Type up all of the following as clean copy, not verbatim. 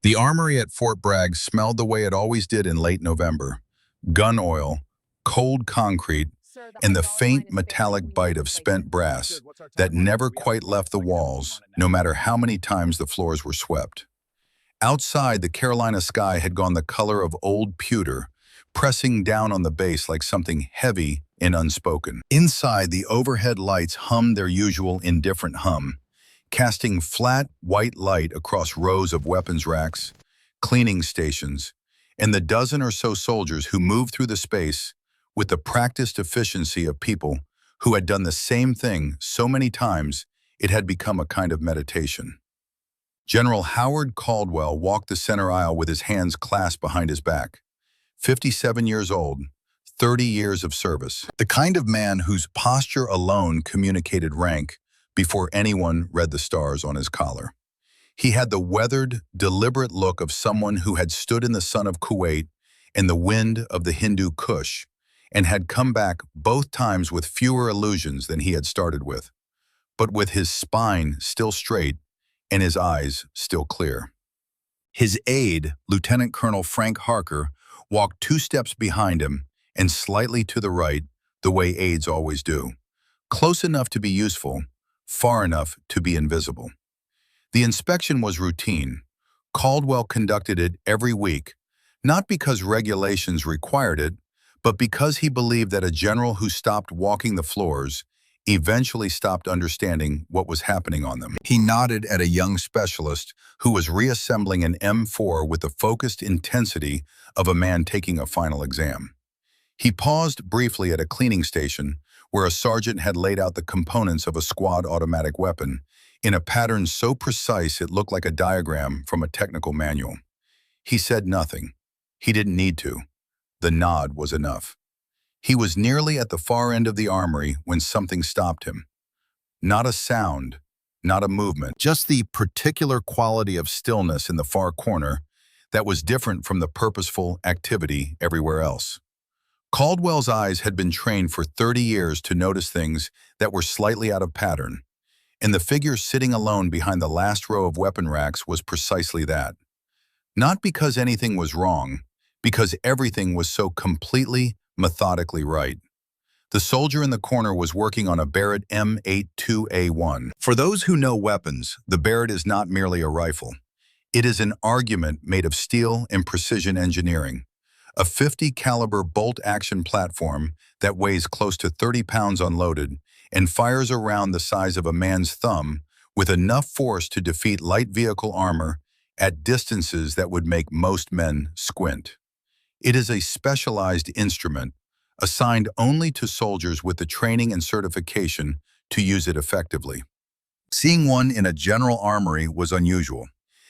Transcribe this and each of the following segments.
The armory at Fort Bragg smelled the way it always did in late November. Gun oil, cold concrete, and the faint metallic bite of spent brass that never quite left the walls, no matter how many times the floors were swept. Outside, the Carolina sky had gone the color of old pewter, pressing down on the base like something heavy and unspoken. Inside, the overhead lights hummed their usual indifferent hum, casting flat, white light across rows of weapons racks, cleaning stations, and the dozen or so soldiers who moved through the space with the practiced efficiency of people who had done the same thing so many times it had become a kind of meditation. General Howard Caldwell walked the center aisle with his hands clasped behind his back. 57 years old, 30 years of service. The kind of man whose posture alone communicated rank before anyone read the stars on his collar. He had the weathered, deliberate look of someone who had stood in the sun of Kuwait and the wind of the Hindu Kush, and had come back both times with fewer illusions than he had started with, but with his spine still straight and his eyes still clear. His aide, Lieutenant Colonel Frank Harker, walked 2 steps behind him and slightly to the right, the way aides always do, close enough to be useful, far enough to be invisible. The inspection was routine. Caldwell conducted it every week, not because regulations required it, but because he believed that a general who stopped walking the floors eventually stopped understanding what was happening on them. He nodded at a young specialist who was reassembling an M4 with the focused intensity of a man taking a final exam. He paused briefly at a cleaning station where a sergeant had laid out the components of a squad automatic weapon in a pattern so precise it looked like a diagram from a technical manual. He said nothing. He didn't need to. The nod was enough. He was nearly at the far end of the armory when something stopped him. Not a sound, not a movement, just the particular quality of stillness in the far corner that was different from the purposeful activity everywhere else. Caldwell's eyes had been trained for 30 years to notice things that were slightly out of pattern, and the figure sitting alone behind the last row of weapon racks was precisely that. Not because anything was wrong, because everything was so completely, methodically right. The soldier in the corner was working on a Barrett M82A1. For those who know weapons, the Barrett is not merely a rifle. It is an argument made of steel and precision engineering. A 50 caliber bolt-action platform that weighs close to 30 pounds unloaded and fires around the size of a man's thumb with enough force to defeat light vehicle armor at distances that would make most men squint. It is a specialized instrument assigned only to soldiers with the training and certification to use it effectively. Seeing one in a general armory was unusual.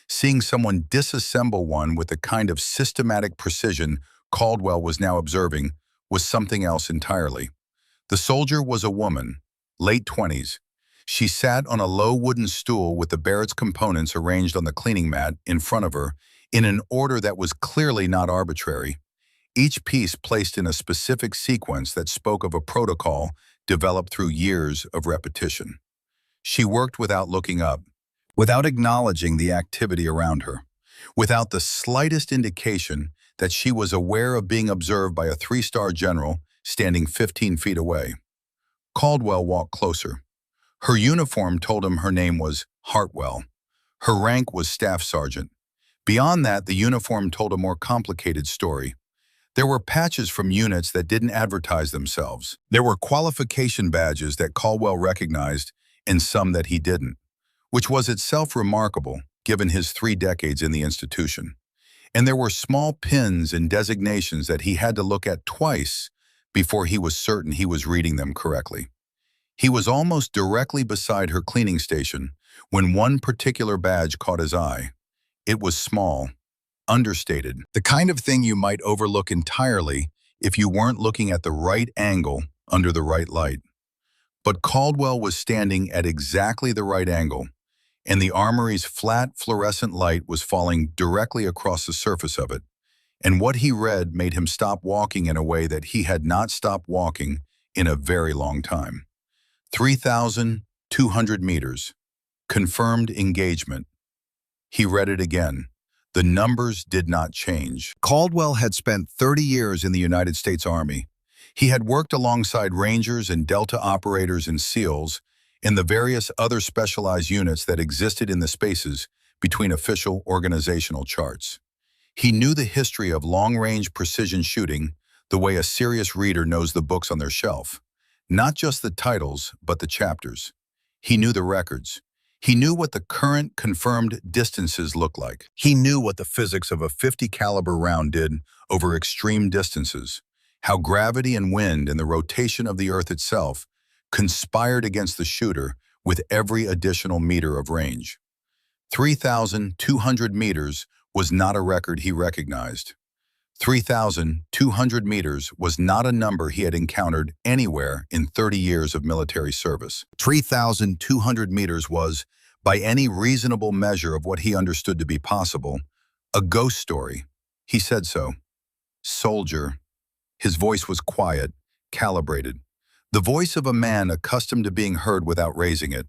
Seeing someone disassemble one with the kind of systematic precision Caldwell was now observing was something else entirely. The soldier was a woman, late 20s. She sat on a low wooden stool with the Barrett's components arranged on the cleaning mat in front of her in an order that was clearly not arbitrary, each piece placed in a specific sequence that spoke of a protocol developed through years of repetition. She worked without looking up, without acknowledging the activity around her, without the slightest indication that she was aware of being observed by a 3-star general standing 15 feet away. Caldwell walked closer. Her uniform told him her name was Hartwell. Her rank was staff sergeant. Beyond that, the uniform told a more complicated story. There were patches from units that didn't advertise themselves. There were qualification badges that Caldwell recognized and some that he didn't, which was itself remarkable given his 3 decades in the institution. And there were small pins and designations that he had to look at twice before he was certain he was reading them correctly. He was almost directly beside her cleaning station when one particular badge caught his eye. It was small, understated, the kind of thing you might overlook entirely if you weren't looking at the right angle under the right light. But Caldwell was standing at exactly the right angle, and the armory's flat fluorescent light was falling directly across the surface of it, and what he read made him stop walking in a way that he had not stopped walking in a very long time. 3,200 meters. Confirmed engagement. He read it again. The numbers did not change. Caldwell had spent 30 years in the United States Army. He had worked alongside Rangers and Delta operators and SEALs in the various other specialized units that existed in the spaces between official organizational charts. He knew the history of long-range precision shooting the way a serious reader knows the books on their shelf. Not just the titles, but the chapters. He knew the records. He knew what the current confirmed distances looked like. He knew what the physics of a 50 caliber round did over extreme distances, how gravity and wind and the rotation of the Earth itself conspired against the shooter with every additional meter of range. 3,200 meters was not a record he recognized. 3,200 meters was not a number he had encountered anywhere in 30 years of military service. 3,200 meters was, by any reasonable measure of what he understood to be possible, a ghost story. He said so. Soldier. His voice was quiet, calibrated. The voice of a man accustomed to being heard without raising it.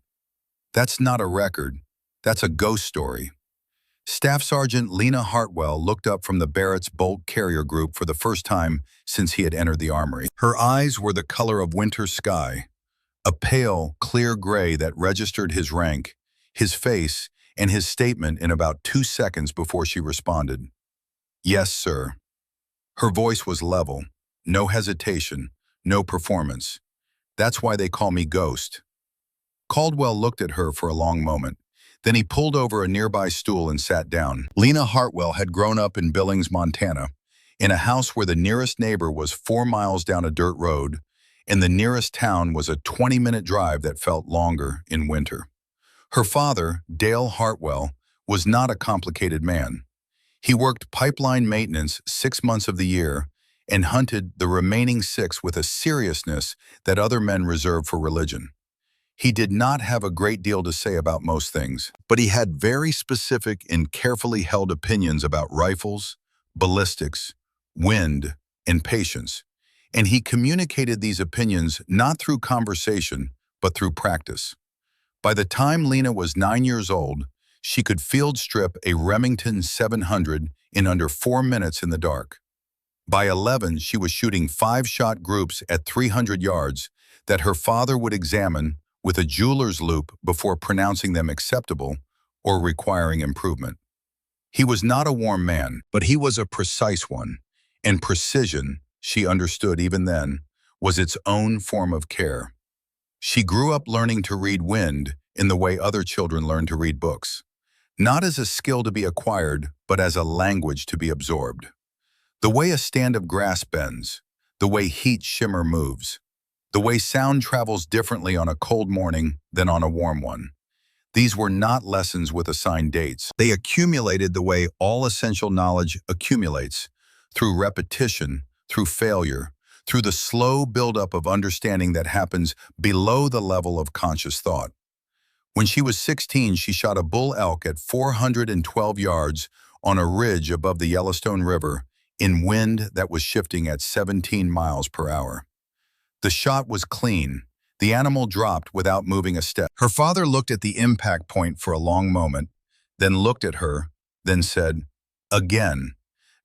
That's not a record. That's a ghost story. Staff Sergeant Lena Hartwell looked up from the Barrett's Bolt Carrier Group for the first time since he had entered the armory. Her eyes were the color of winter sky, a pale, clear gray that registered his rank, his face, and his statement in about 2 seconds before she responded. Yes, sir. Her voice was level, no hesitation, no performance. That's why they call me Ghost. Caldwell looked at her for a long moment. Then he pulled over a nearby stool and sat down. Lena Hartwell had grown up in Billings, Montana, in a house where the nearest neighbor was 4 miles down a dirt road, and the nearest town was a 20-minute drive that felt longer in winter. Her father, Dale Hartwell, was not a complicated man. He worked pipeline maintenance 6 months of the year and hunted the remaining 6 with a seriousness that other men reserved for religion. He did not have a great deal to say about most things, but he had very specific and carefully held opinions about rifles, ballistics, wind, and patience, and he communicated these opinions not through conversation, but through practice. By the time Lena was 9 years old, she could field strip a Remington 700 in under 4 minutes in the dark. By 11, she was shooting 5-shot groups at 300 yards that her father would examine with a jeweler's loupe before pronouncing them acceptable or requiring improvement. He was not a warm man, but he was a precise one, and precision, she understood even then, was its own form of care. She grew up learning to read wind in the way other children learn to read books, not as a skill to be acquired, but as a language to be absorbed. The way a stand of grass bends, the way heat shimmer moves, the way sound travels differently on a cold morning than on a warm one. These were not lessons with assigned dates. They accumulated the way all essential knowledge accumulates, through repetition, through failure, through the slow buildup of understanding that happens below the level of conscious thought. When she was 16, she shot a bull elk at 412 yards on a ridge above the Yellowstone River in wind that was shifting at 17 miles per hour. The shot was clean. The animal dropped without moving a step. Her father looked at the impact point for a long moment, then looked at her, then said, "Again,"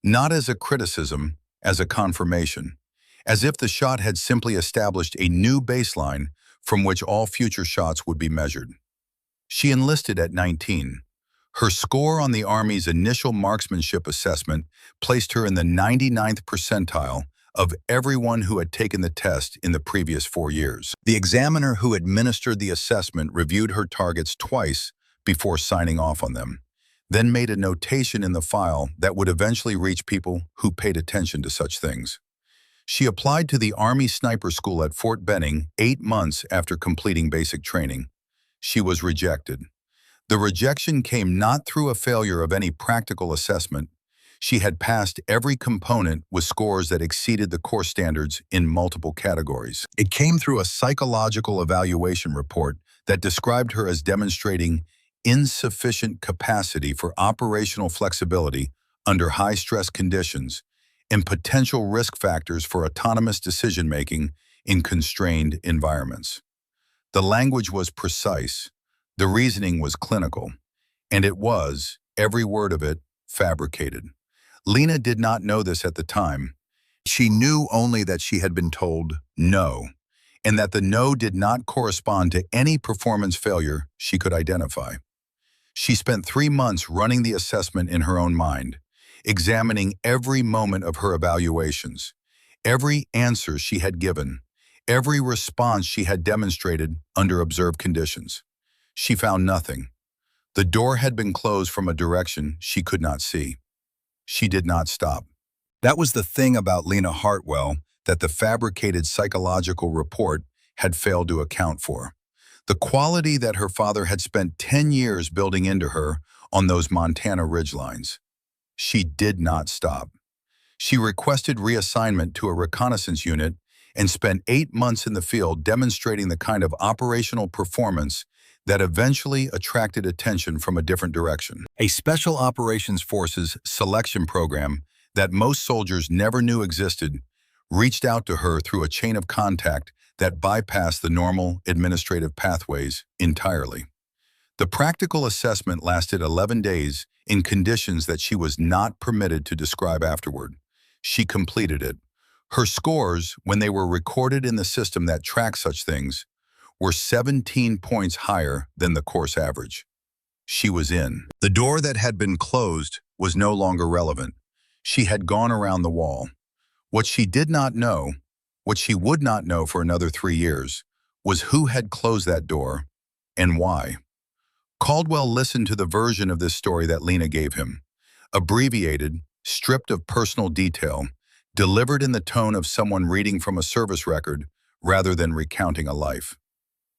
not as a criticism, as a confirmation, as if the shot had simply established a new baseline from which all future shots would be measured. She enlisted at 19. Her score on the Army's initial marksmanship assessment placed her in the 99th percentile of everyone who had taken the test in the previous 4 years. The examiner who administered the assessment reviewed her targets twice before signing off on them, then made a notation in the file that would eventually reach people who paid attention to such things. She applied to the Army Sniper School at Fort Benning 8 months after completing basic training. She was rejected. The rejection came not through a failure of any practical assessment. She had passed every component with scores that exceeded the course standards in multiple categories. It came through a psychological evaluation report that described her as demonstrating insufficient capacity for operational flexibility under high-stress conditions and potential risk factors for autonomous decision-making in constrained environments. The language was precise, the reasoning was clinical, and it was, every word of it, fabricated. Lena did not know this at the time. She knew only that she had been told no, and that the no did not correspond to any performance failure she could identify. She spent 3 months running the assessment in her own mind, examining every moment of her evaluations, every answer she had given, every response she had demonstrated under observed conditions. She found nothing. The door had been closed from a direction she could not see. She did not stop. That was the thing about Lena Hartwell that the fabricated psychological report had failed to account for. The quality that her father had spent 10 years building into her on those Montana ridgelines. She did not stop. She requested reassignment to a reconnaissance unit and spent 8 months in the field demonstrating the kind of operational performance that eventually attracted attention from a different direction. A Special Operations Forces selection program that most soldiers never knew existed reached out to her through a chain of contact that bypassed the normal administrative pathways entirely. The practical assessment lasted 11 days in conditions that she was not permitted to describe afterward. She completed it. Her scores, when they were recorded in the system that tracks such things, were 17 points higher than the course average. She was in. The door that had been closed was no longer relevant. She had gone around the wall. What she did not know, what she would not know for another 3 years, was who had closed that door and why. Caldwell listened to the version of this story that Lena gave him, abbreviated, stripped of personal detail, delivered in the tone of someone reading from a service record rather than recounting a life.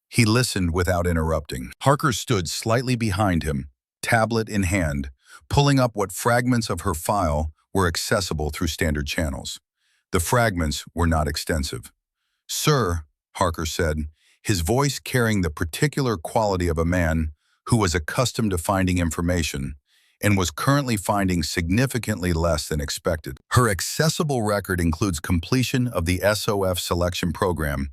He listened without interrupting. Harker stood slightly behind him, tablet in hand, pulling up what fragments of her file were accessible through standard channels. The fragments were not extensive. "Sir," Harker said, his voice carrying the particular quality of a man who was accustomed to finding information and was currently finding significantly less than expected. Her accessible record includes completion of the SOF selection program,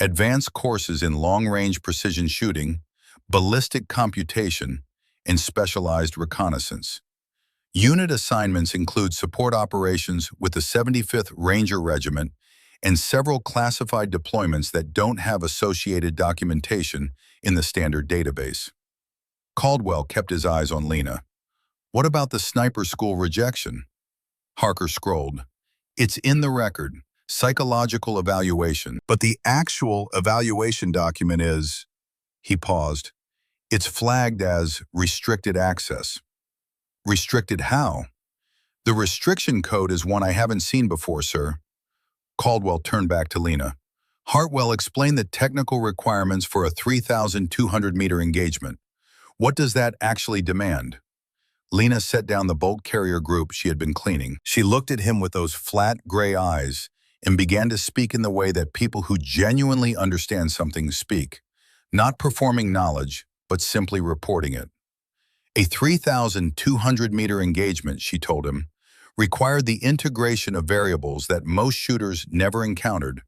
advanced courses in long-range precision shooting, ballistic computation, and specialized reconnaissance. Unit assignments include support operations with the 75th Ranger Regiment and several classified deployments that don't have associated documentation in the standard database. Caldwell kept his eyes on Lena. "What about the sniper school rejection?" Harker scrolled. "It's in the record, psychological evaluation, but the actual evaluation document is..." He paused. "It's flagged as restricted access." "Restricted how?" "The restriction code is one I haven't seen before, sir." Caldwell turned back to Lena. "Hartwell, explain the technical requirements for a 3,200-meter engagement. What does that actually demand?" Lena set down the bolt carrier group she had been cleaning. She looked at him with those flat, gray eyes and began to speak in the way that people who genuinely understand something speak, not performing knowledge, but simply reporting it. "A 3,200-meter engagement," she told him, "required the integration of variables that most shooters never encountered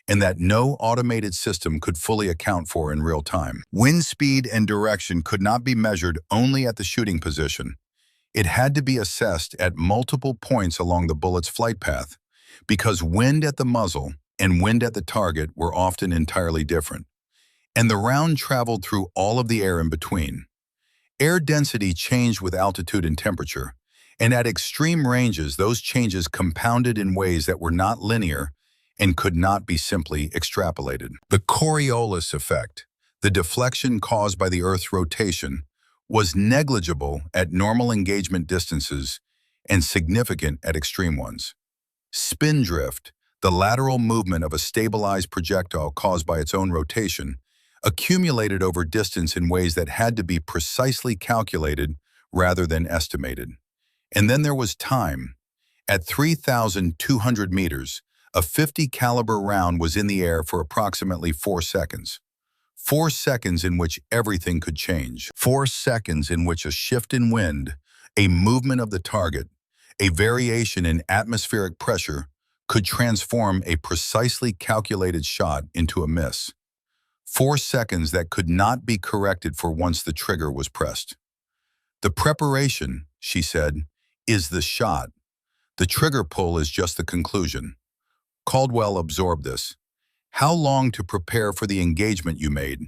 and that no automated system could fully account for in real time. Wind speed and direction could not be measured only at the shooting position. It had to be assessed at multiple points along the bullet's flight path, because wind at the muzzle and wind at the target were often entirely different. And the round traveled through all of the air in between. Air density changed with altitude and temperature, and at extreme ranges those changes compounded in ways that were not linear and could not be simply extrapolated. The Coriolis effect, the deflection caused by the Earth's rotation, was negligible at normal engagement distances and significant at extreme ones. Spin drift, the lateral movement of a stabilized projectile caused by its own rotation, accumulated over distance in ways that had to be precisely calculated rather than estimated. And then there was time. At 3,200 meters, a .50 caliber round was in the air for approximately 4 seconds. 4 seconds in which everything could change. 4 seconds in which a shift in wind, a movement of the target, a variation in atmospheric pressure could transform a precisely calculated shot into a miss. 4 seconds that could not be corrected for once the trigger was pressed. "The preparation," she said, is the shot. The trigger pull is just the conclusion. Caldwell absorbed this. How long to prepare for the engagement you made?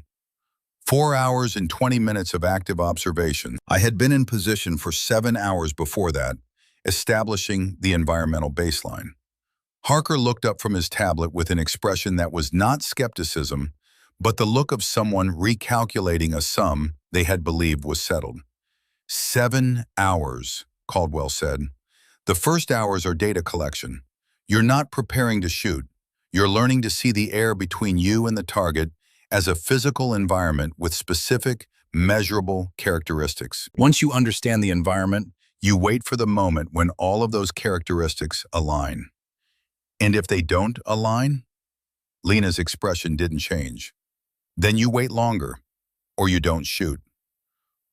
4 hours and 20 minutes of active observation. I had been in position for 7 hours before that, establishing the environmental baseline. Harker looked up from his tablet with an expression that was not skepticism, but the look of someone recalculating a sum they had believed was settled. 7 hours, Caldwell said. The first hours are data collection. You're not preparing to shoot. You're learning to see the air between you and the target as a physical environment with specific, measurable characteristics. Once you understand the environment, you wait for the moment when all of those characteristics align. And if they don't align, Lena's expression didn't change. Then you wait longer, or you don't shoot.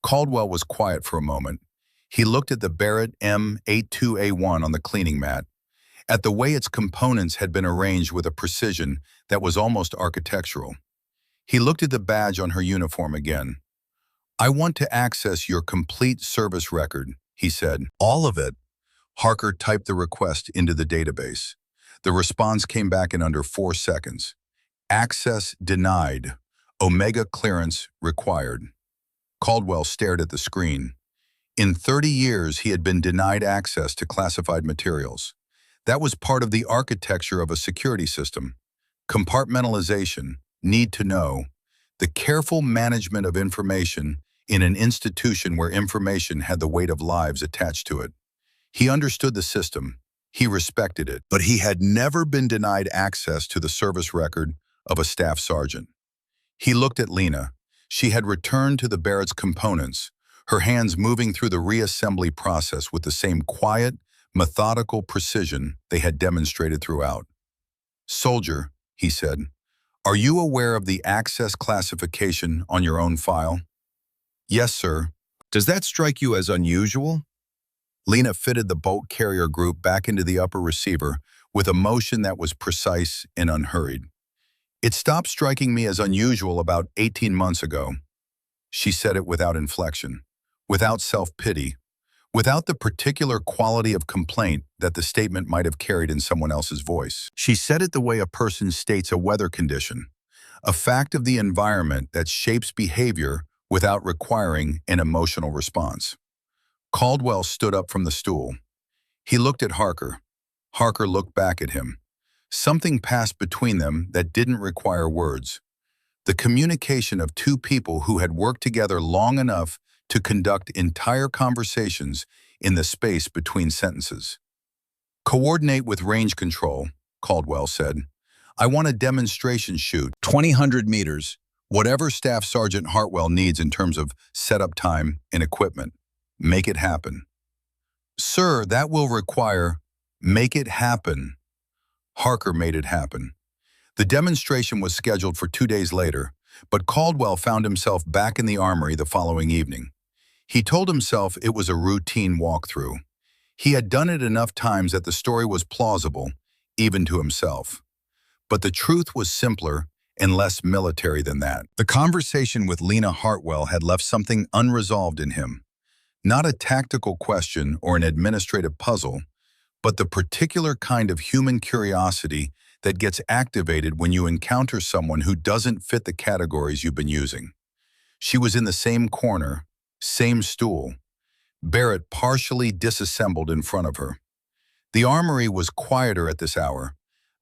Caldwell was quiet for a moment. He looked at the Barrett M82A1 on the cleaning mat, at the way its components had been arranged with a precision that was almost architectural. He looked at the badge on her uniform again. I want to access your complete service record, he said. All of it. Harker typed the request into the database. The response came back in under 4 seconds. Access denied. Omega clearance required. Caldwell stared at the screen. In 30 years, he had been denied access to classified materials. That was part of the architecture of a security system. Compartmentalization, need to know, the careful management of information in an institution where information had the weight of lives attached to it. He understood the system. He respected it, but he had never been denied access to the service record of a staff sergeant. He looked at Lena. She had returned to the Barrett's components, her hands moving through the reassembly process with the same quiet, methodical precision they had demonstrated throughout. Soldier, he said, are you aware of the access classification on your own file? Yes, sir. Does that strike you as unusual? Lena fitted the bolt carrier group back into the upper receiver with a motion that was precise and unhurried. It stopped striking me as unusual about 18 months ago. She said it without inflection, without self-pity, without the particular quality of complaint that the statement might have carried in someone else's voice. She said it the way a person states a weather condition, a fact of the environment that shapes behavior without requiring an emotional response. Caldwell stood up from the stool. He looked at Harker. Harker looked back at him. Something passed between them that didn't require words. The communication of two people who had worked together long enough to conduct entire conversations in the space between sentences. Coordinate with range control, Caldwell said. I want a demonstration shoot, 200 meters, whatever Staff Sergeant Hartwell needs in terms of setup time and equipment. Make it happen. Sir, that will require, make it happen. Harker made it happen. The demonstration was scheduled for 2 days later, but Caldwell found himself back in the armory the following evening. He told himself it was a routine walkthrough. He had done it enough times that the story was plausible, even to himself. But the truth was simpler and less military than that. The conversation with Lena Hartwell had left something unresolved in him. Not a tactical question or an administrative puzzle, but the particular kind of human curiosity that gets activated when you encounter someone who doesn't fit the categories you've been using. She was in the same corner, same stool. Barrett partially disassembled in front of her. The armory was quieter at this hour,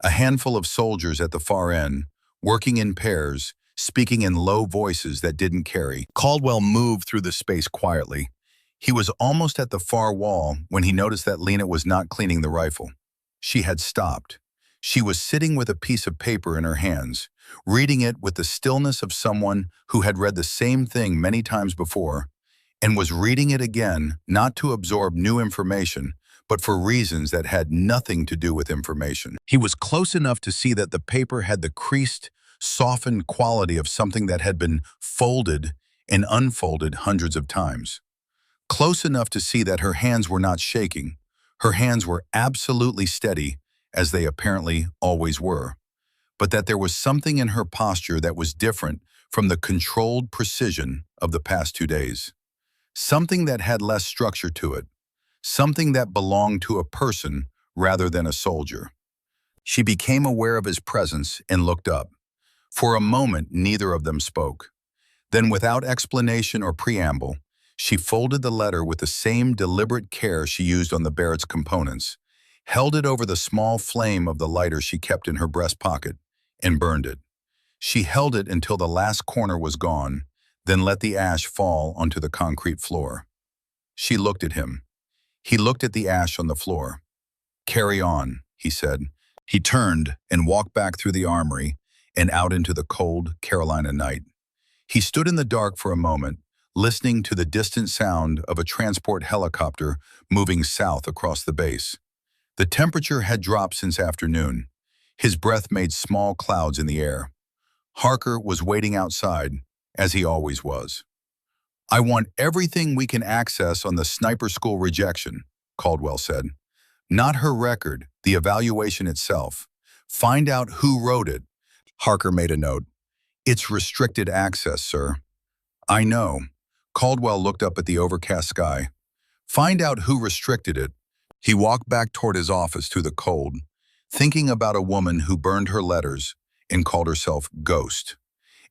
a handful of soldiers at the far end, working in pairs, speaking in low voices that didn't carry. Caldwell moved through the space quietly. He was almost at the far wall when he noticed that Lena was not cleaning the rifle. She had stopped. She was sitting with a piece of paper in her hands, reading it with the stillness of someone who had read the same thing many times before, and was reading it again not to absorb new information, but for reasons that had nothing to do with information. He was close enough to see that the paper had the creased, softened quality of something that had been folded and unfolded hundreds of times. Close enough to see that her hands were not shaking. Her hands were absolutely steady, as they apparently always were, but that there was something in her posture that was different from the controlled precision of the past 2 days. Something that had less structure to it, something that belonged to a person rather than a soldier. She became aware of his presence and looked up. For a moment, neither of them spoke. Then, without explanation or preamble, she folded the letter with the same deliberate care she used on the Barrett's components, held it over the small flame of the lighter she kept in her breast pocket, and burned it. She held it until the last corner was gone, then let the ash fall onto the concrete floor. She looked at him. He looked at the ash on the floor. "Carry on," he said. He turned and walked back through the armory and out into the cold Carolina night. He stood in the dark for a moment, listening to the distant sound of a transport helicopter moving south across the base. The temperature had dropped since afternoon. His breath made small clouds in the air. Harker was waiting outside, as he always was. "I want everything we can access on the sniper school rejection," Caldwell said. "Not her record, the evaluation itself. Find out who wrote it." Harker made a note. "It's restricted access, sir." "I know." Caldwell looked up at the overcast sky. "Find out who restricted it." He walked back toward his office through the cold, thinking about a woman who burned her letters and called herself Ghost,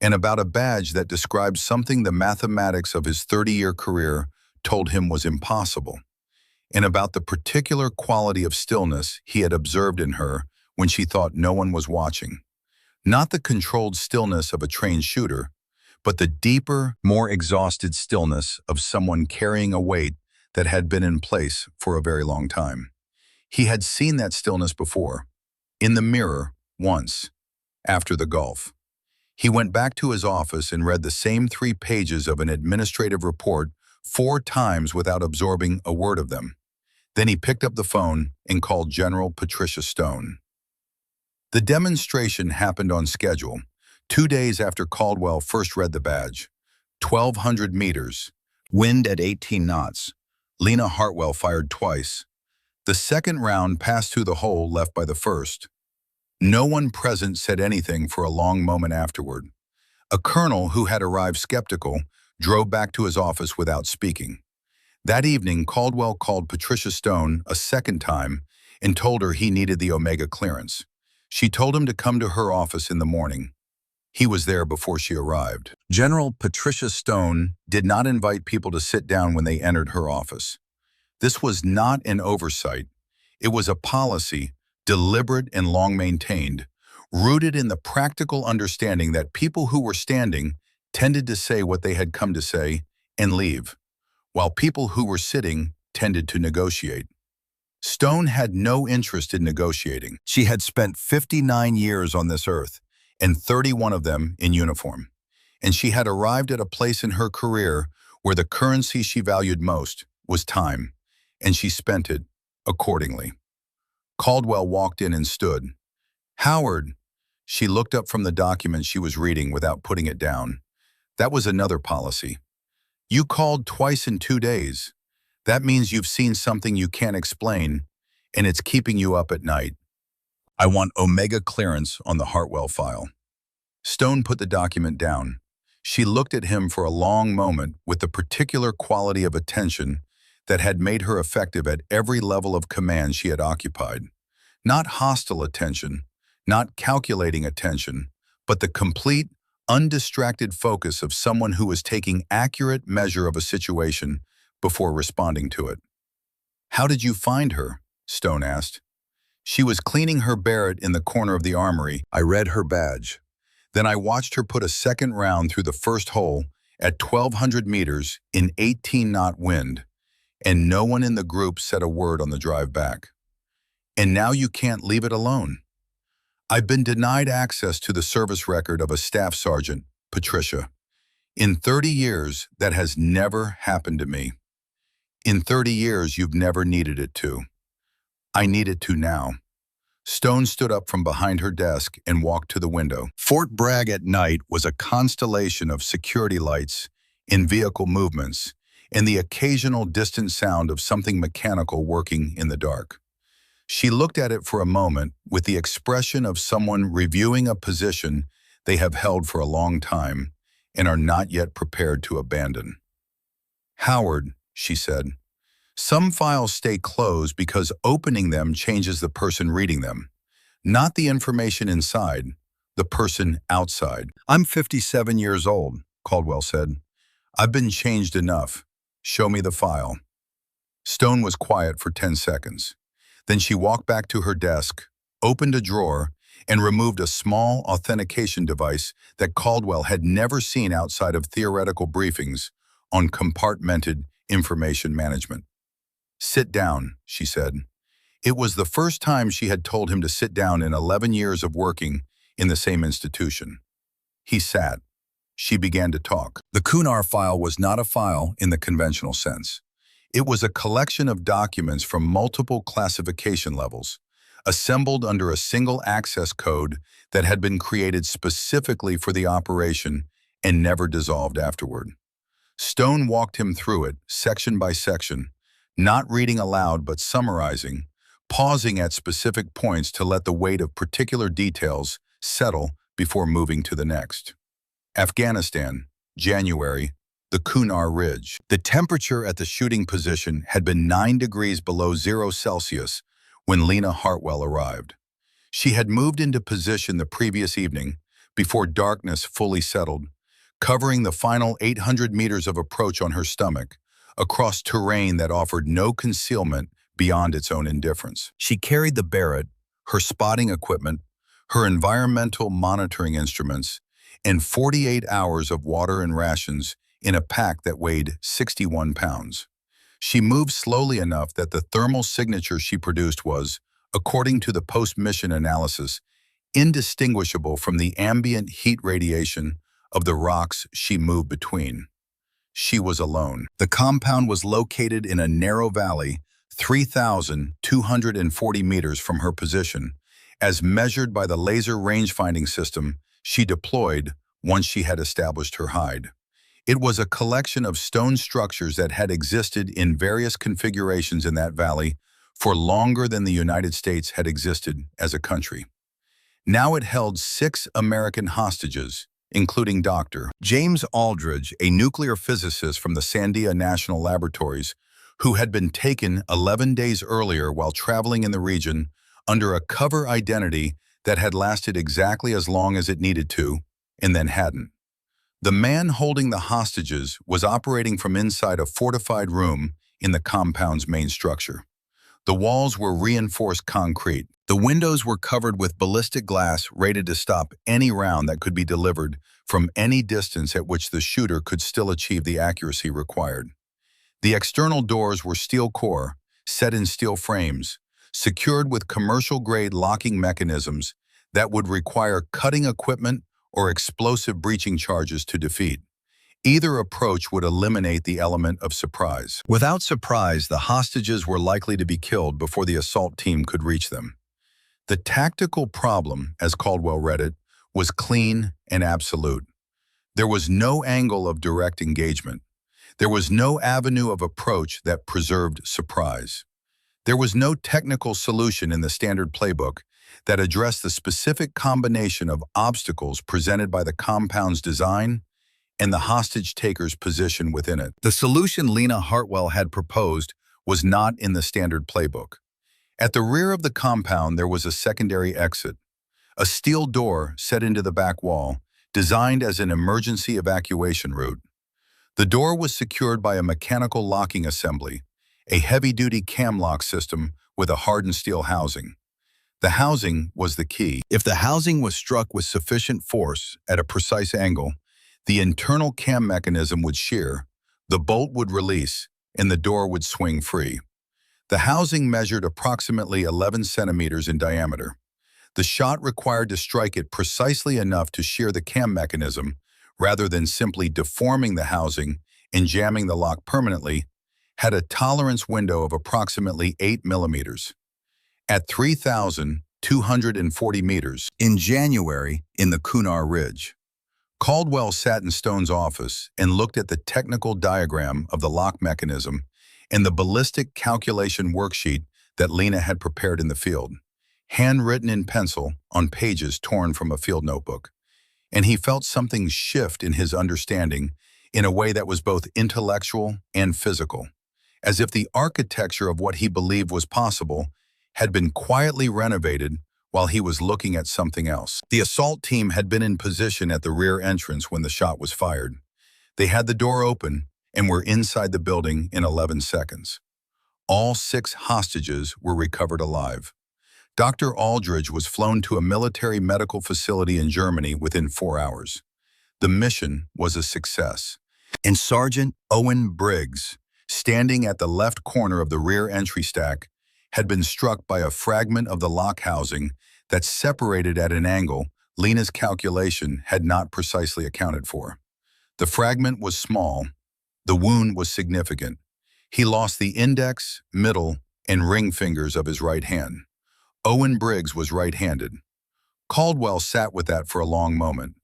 and about a badge that described something the mathematics of his 30-year career told him was impossible, and about the particular quality of stillness he had observed in her when she thought no one was watching. Not the controlled stillness of a trained shooter, but the deeper, more exhausted stillness of someone carrying a weight that had been in place for a very long time. He had seen that stillness before, in the mirror, once, after the Gulf. He went back to his office and read the same 3 pages of an administrative report 4 times without absorbing a word of them. Then he picked up the phone and called General Patricia Stone. The demonstration happened on schedule, 2 days after Caldwell first read the badge. 1,200 meters, wind at 18 knots. Lena Hartwell fired twice. The second round passed through the hole left by the first. No one present said anything for a long moment afterward. A colonel who had arrived skeptical drove back to his office without speaking. That evening, Caldwell called Patricia Stone a second time and told her he needed the Omega clearance. She told him to come to her office in the morning. He was there before she arrived. General Patricia Stone did not invite people to sit down when they entered her office. This was not an oversight. It was a policy, deliberate and long maintained, rooted in the practical understanding that people who were standing tended to say what they had come to say and leave, while people who were sitting tended to negotiate. Stone had no interest in negotiating. She had spent 59 years on this earth, and 31 of them in uniform. And she had arrived at a place in her career where the currency she valued most was time, and she spent it accordingly. Caldwell walked in and stood. "Howard." She looked up from the document she was reading without putting it down. "That was another policy. You called twice in 2 days. That means you've seen something you can't explain, and it's keeping you up at night. I want Omega clearance on the Hartwell file." Stone put the document down. She looked at him for a long moment with the particular quality of attention that had made her effective at every level of command she had occupied. Not hostile attention, not calculating attention, but the complete, undistracted focus of someone who was taking accurate measure of a situation before responding to it. "How did you find her?" Stone asked. "She was cleaning her Barrett in the corner of the armory. I read her badge. Then I watched her put a second round through the first hole at 1,200 meters in 18-knot wind, and no one in the group said a word on the drive back. And now you can't leave it alone." "I've been denied access to the service record of a staff sergeant, Patricia. In 30 years, that has never happened to me. In 30 years, you've never needed it to. I need it to now." Stone stood up from behind her desk and walked to the window. Fort Bragg at night was a constellation of security lights, in-vehicle movements, and the occasional distant sound of something mechanical working in the dark. She looked at it for a moment with the expression of someone reviewing a position they have held for a long time and are not yet prepared to abandon. "Howard," she said, Some files stay closed because opening them changes the person reading them, not the information inside, the person outside. "I'm 57 years old," Caldwell said. "I've been changed enough. Show me the file." Stone was quiet for 10 seconds. Then she walked back to her desk, opened a drawer, and removed a small authentication device that Caldwell had never seen outside of theoretical briefings on compartmented information management. "Sit down," she said. It was the first time she had told him to sit down in 11 years of working in the same institution. He sat. She began to talk. The Kunar file was not a file in the conventional sense. It was a collection of documents from multiple classification levels, assembled under a single access code that had been created specifically for the operation and never dissolved afterward. Stone walked him through it, section by section, not reading aloud but summarizing, pausing at specific points to let the weight of particular details settle before moving to the next. Afghanistan, January, the Kunar Ridge. The temperature at the shooting position had been 9 degrees below 0 Celsius when Lena Hartwell arrived. She had moved into position the previous evening, before darkness fully settled, covering the final 800 meters of approach on her stomach, across terrain that offered no concealment beyond its own indifference. She carried the Barrett, her spotting equipment, her environmental monitoring instruments, and 48 hours of water and rations in a pack that weighed 61 pounds. She moved slowly enough that the thermal signature she produced was, according to the post-mission analysis, indistinguishable from the ambient heat radiation of the rocks she moved between. She was alone. The compound was located in a narrow valley, 3,240 meters from her position, as measured by the laser range-finding system she deployed once she had established her hide. It was a collection of stone structures that had existed in various configurations in that valley for longer than the United States had existed as a country. Now it held 6 American hostages, including Dr. James Aldridge, a nuclear physicist from the Sandia National Laboratories, who had been taken 11 days earlier while traveling in the region under a cover identity that had lasted exactly as long as it needed to, and then hadn't. The man holding the hostages was operating from inside a fortified room in the compound's main structure. The walls were reinforced concrete. The windows were covered with ballistic glass rated to stop any round that could be delivered from any distance at which the shooter could still achieve the accuracy required. The external doors were steel core, set in steel frames, secured with commercial-grade locking mechanisms that would require cutting equipment or explosive breaching charges to defeat. Either approach would eliminate the element of surprise. Without surprise, the hostages were likely to be killed before the assault team could reach them. The tactical problem, as Caldwell read it, was clean and absolute. There was no angle of direct engagement. There was no avenue of approach that preserved surprise. There was no technical solution in the standard playbook that addressed the specific combination of obstacles presented by the compound's design and the hostage-taker's position within it. The solution Lena Hartwell had proposed was not in the standard playbook. At the rear of the compound, there was a secondary exit, a steel door set into the back wall, designed as an emergency evacuation route. The door was secured by a mechanical locking assembly, a heavy-duty cam lock system with a hardened steel housing. The housing was the key. If the housing was struck with sufficient force at a precise angle, the internal cam mechanism would shear, the bolt would release, and the door would swing free. The housing measured approximately 11 centimeters in diameter. The shot required to strike it precisely enough to shear the cam mechanism, rather than simply deforming the housing and jamming the lock permanently, had a tolerance window of approximately 8 millimeters. At 3,240 meters, in January, in the Kunar Ridge, Caldwell sat in Stone's office and looked at the technical diagram of the lock mechanism and the ballistic calculation worksheet that Lena had prepared in the field, handwritten in pencil on pages torn from a field notebook. And he felt something shift in his understanding in a way that was both intellectual and physical, as if the architecture of what he believed was possible had been quietly renovated while he was looking at something else. The assault team had been in position at the rear entrance when the shot was fired. They had the door open and were inside the building in 11 seconds. All 6 hostages were recovered alive. Dr. Aldridge was flown to a military medical facility in Germany within 4 hours. The mission was a success. And Sergeant Owen Briggs, standing at the left corner of the rear entry stack, had been struck by a fragment of the lock housing that separated at an angle Lena's calculation had not precisely accounted for. The fragment was small. The wound was significant. He lost the index, middle, and ring fingers of his right hand. Owen Briggs was right-handed. Caldwell sat with that for a long moment.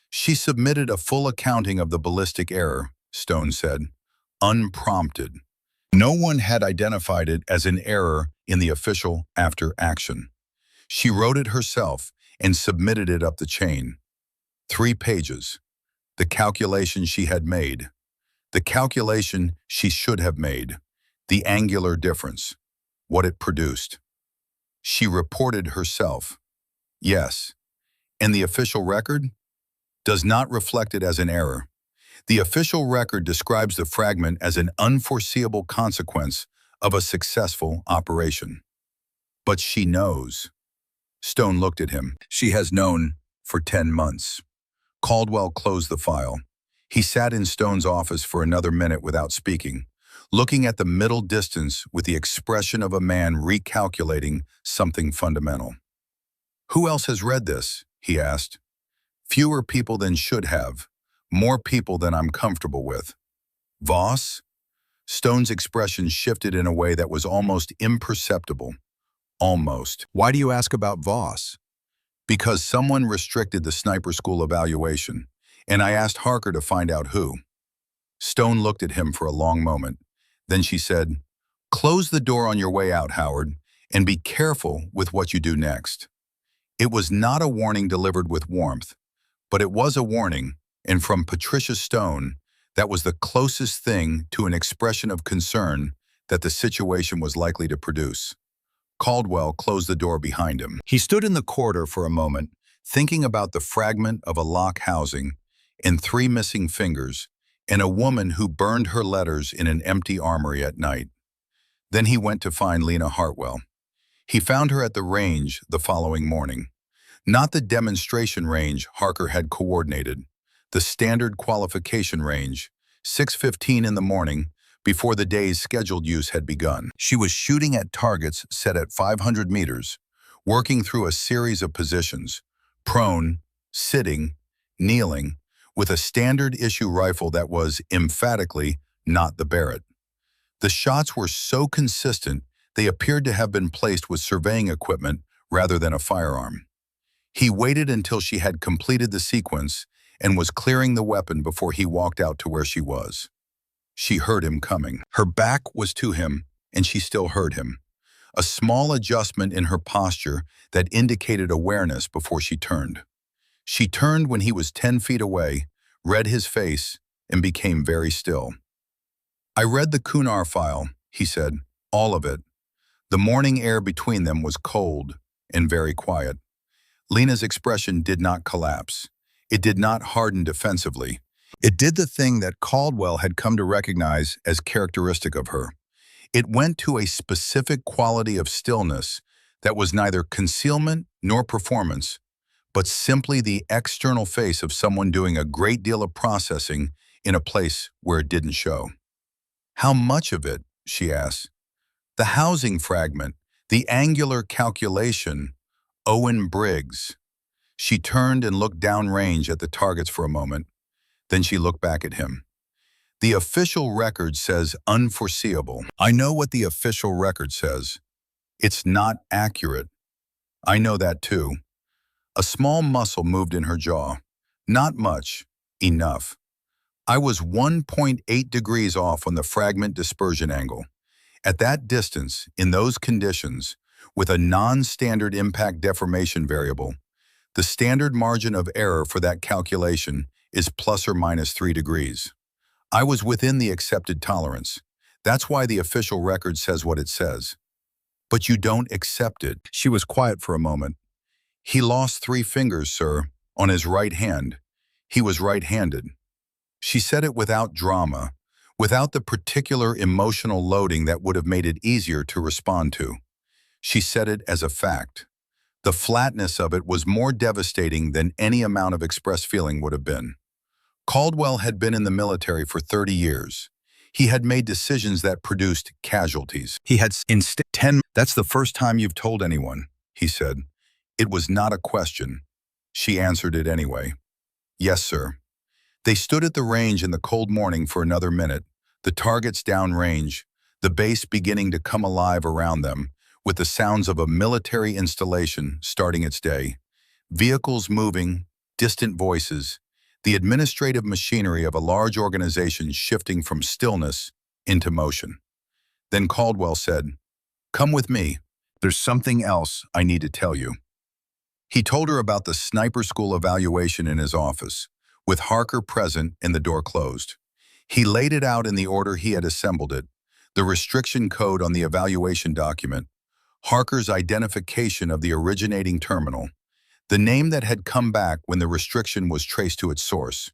She submitted a full accounting of the ballistic error, Stone said, unprompted. No one had identified it as an error in the official after action. She wrote it herself and submitted it up the chain. 3 pages. The calculation she had made. The calculation she should have made. The angular difference. What it produced. She reported herself. Yes. And the official record? Does not reflect it as an error. The official record describes the fragment as an unforeseeable consequence of a successful operation. But she knows. Stone looked at him. She has known for 10 months. Caldwell closed the file. He sat in Stone's office for another minute without speaking, looking at the middle distance with the expression of a man recalculating something fundamental. Who else has read this? He asked. Fewer people than should have. More people than I'm comfortable with. Voss? Stone's expression shifted in a way that was almost imperceptible. Almost. Why do you ask about Voss? Because someone restricted the sniper school evaluation, and I asked Harker to find out who. Stone looked at him for a long moment. Then she said, "Close the door on your way out, Howard, and be careful with what you do next." It was not a warning delivered with warmth, but it was a warning, and from Patricia Stone, that was the closest thing to an expression of concern that the situation was likely to produce. Caldwell closed the door behind him. He stood in the corridor for a moment, thinking about the fragment of a lock housing and 3 missing fingers, and a woman who burned her letters in an empty armory at night. Then he went to find Lena Hartwell. He found her at the range the following morning. Not the demonstration range Harker had coordinated, the standard qualification range, 6:15 in the morning, before the day's scheduled use had begun. She was shooting at targets set at 500 meters, working through a series of positions, prone, sitting, kneeling, with a standard issue rifle that was emphatically not the Barrett. The shots were so consistent they appeared to have been placed with surveying equipment rather than a firearm. He waited until she had completed the sequence and was clearing the weapon before he walked out to where she was. She heard him coming. Her back was to him, and she still heard him. A small adjustment in her posture that indicated awareness before she turned. She turned when he was 10 feet away, read his face, and became very still. "I read the Kunar file," he said, "all of it." The morning air between them was cold and very quiet. Lena's expression did not collapse. It did not harden defensively. It did the thing that Caldwell had come to recognize as characteristic of her. It went to a specific quality of stillness that was neither concealment nor performance, but simply the external face of someone doing a great deal of processing in a place where it didn't show. "How much of it?" she asked. "The housing fragment, the angular calculation, Owen Briggs." She turned and looked downrange at the targets for a moment. Then she looked back at him. "The official record says unforeseeable. I know what the official record says. It's not accurate. I know that too." A small muscle moved in her jaw. Not much. Enough. "I was 1.8 degrees off on the fragment dispersion angle. At that distance, in those conditions, with a non-standard impact deformation variable, the standard margin of error for that calculation is plus or minus 3 degrees. I was within the accepted tolerance. That's why the official record says what it says. But you don't accept it. She was quiet for a moment. He lost 3 fingers, sir, on his right hand. He was right-handed. She said it without drama, without the particular emotional loading that would have made it easier to respond to. She said it as a fact. The flatness of it was more devastating than any amount of expressed feeling would have been. Caldwell had been in the military for 30 years. He had made decisions that produced casualties. He had instead 10. That's the first time you've told anyone, he said. It was not a question. She answered it anyway. Yes, sir. They stood at the range in the cold morning for another minute, the targets downrange, the base beginning to come alive around them, with the sounds of a military installation starting its day. Vehicles moving, distant voices, the administrative machinery of a large organization shifting from stillness into motion. Then Caldwell said, "Come with me. There's something else I need to tell you." He told her about the sniper school evaluation in his office, with Harker present and the door closed. He laid it out in the order he had assembled it, the restriction code on the evaluation document, Harker's identification of the originating terminal, the name that had come back when the restriction was traced to its source.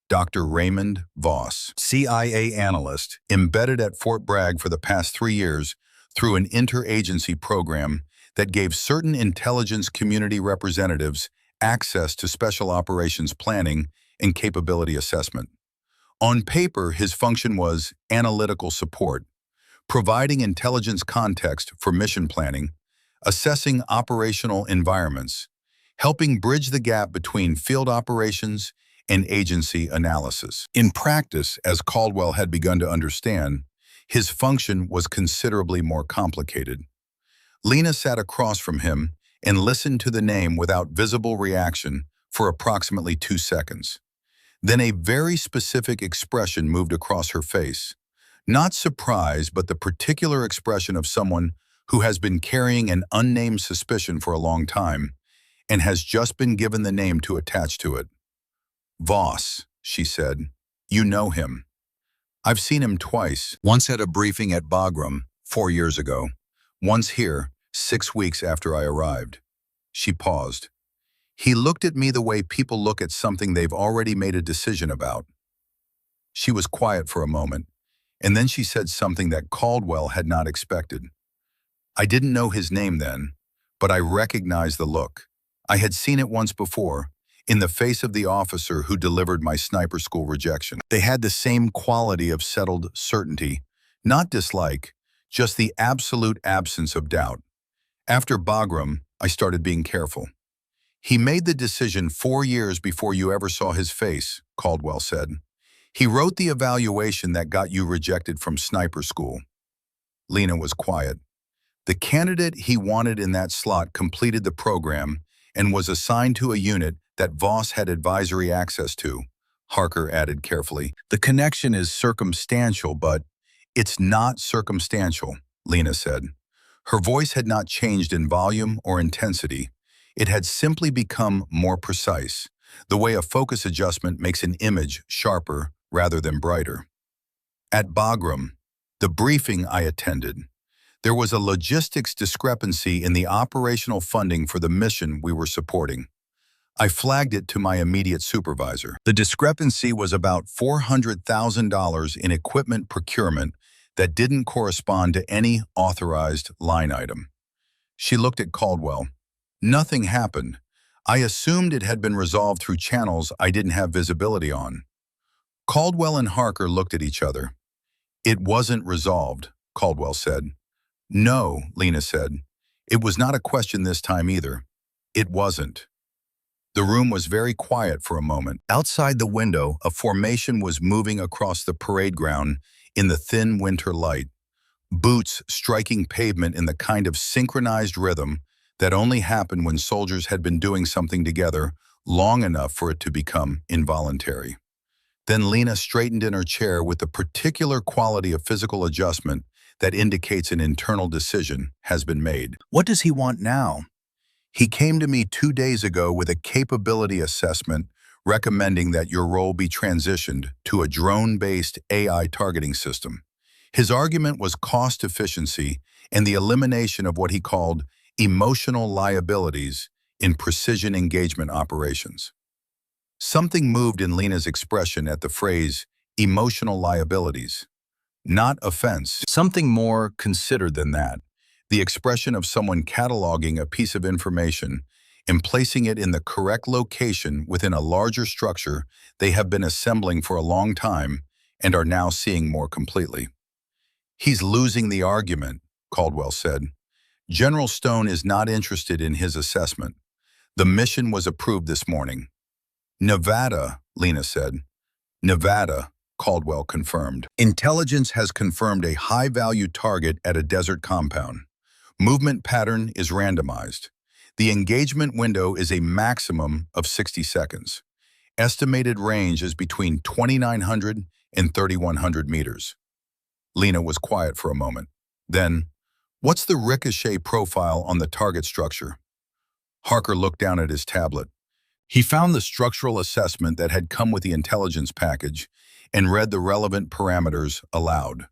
Dr. Raymond Voss, CIA analyst, embedded at Fort Bragg for the past 3 years through an interagency program that gave certain intelligence community representatives access to special operations planning and capability assessment. On paper, his function was analytical support, providing intelligence context for mission planning, assessing operational environments, helping bridge the gap between field operations and agency analysis. In practice, as Caldwell had begun to understand, his function was considerably more complicated. Lena sat across from him and listened to the name without visible reaction for approximately 2 seconds. Then a very specific expression moved across her face. Not surprise, but the particular expression of someone who has been carrying an unnamed suspicion for a long time and has just been given the name to attach to it. "Voss," she said. "You know him." "I've seen him twice, once at a briefing at Bagram 4 years ago, once here 6 weeks after I arrived." She paused. "He looked at me the way people look at something they've already made a decision about." She was quiet for a moment, and then she said something that Caldwell had not expected. "I didn't know his name then, but I recognized the look. I had seen it once before, in the face of the officer who delivered my sniper school rejection. They had the same quality of settled certainty, not dislike, just the absolute absence of doubt. After Bagram, I started being careful." "He made the decision 4 years before you ever saw his face," Caldwell said. "He wrote the evaluation that got you rejected from sniper school." Lena was quiet. "The candidate he wanted in that slot completed the program and was assigned to a unit that Voss had advisory access to," Harker added carefully. "The connection is circumstantial, but it's not circumstantial," Lena said. Her voice had not changed in volume or intensity. It had simply become more precise, the way a focus adjustment makes an image sharper rather than brighter. "At Bagram, the briefing I attended, there was a logistics discrepancy in the operational funding for the mission we were supporting. I flagged it to my immediate supervisor. The discrepancy was about $400,000 in equipment procurement that didn't correspond to any authorized line item." She looked at Caldwell. "Nothing happened. I assumed it had been resolved through channels I didn't have visibility on." Caldwell and Harker looked at each other. "It wasn't resolved," Caldwell said. "No," Lena said. "It was not a question this time either. It wasn't." The room was very quiet for a moment. Outside the window, a formation was moving across the parade ground in the thin winter light, boots striking pavement in the kind of synchronized rhythm that only happened when soldiers had been doing something together long enough for it to become involuntary. Then Lena straightened in her chair with the particular quality of physical adjustment that indicates an internal decision has been made. "What does he want now?" "He came to me 2 days ago with a capability assessment recommending that your role be transitioned to a drone-based AI targeting system. His argument was cost efficiency and the elimination of what he called emotional liabilities in precision engagement operations. Something moved in Lena's expression at the phrase emotional liabilities. Not offense. Something more considered than that. The expression of someone cataloging a piece of information and placing it in the correct location within a larger structure they have been assembling for a long time and are now seeing more completely. He's losing the argument, Caldwell said. General Stone is not interested in his assessment. The mission was approved this morning. Nevada, Lena said. Nevada, Caldwell confirmed. Intelligence has confirmed a high-value target at a desert compound. Movement pattern is randomized. The engagement window is a maximum of 60 seconds. Estimated range is between 2,900 and 3,100 meters. Lena was quiet for a moment. Then, what's the ricochet profile on the target structure? Harker looked down at his tablet. He found the structural assessment that had come with the intelligence package and read the relevant parameters aloud.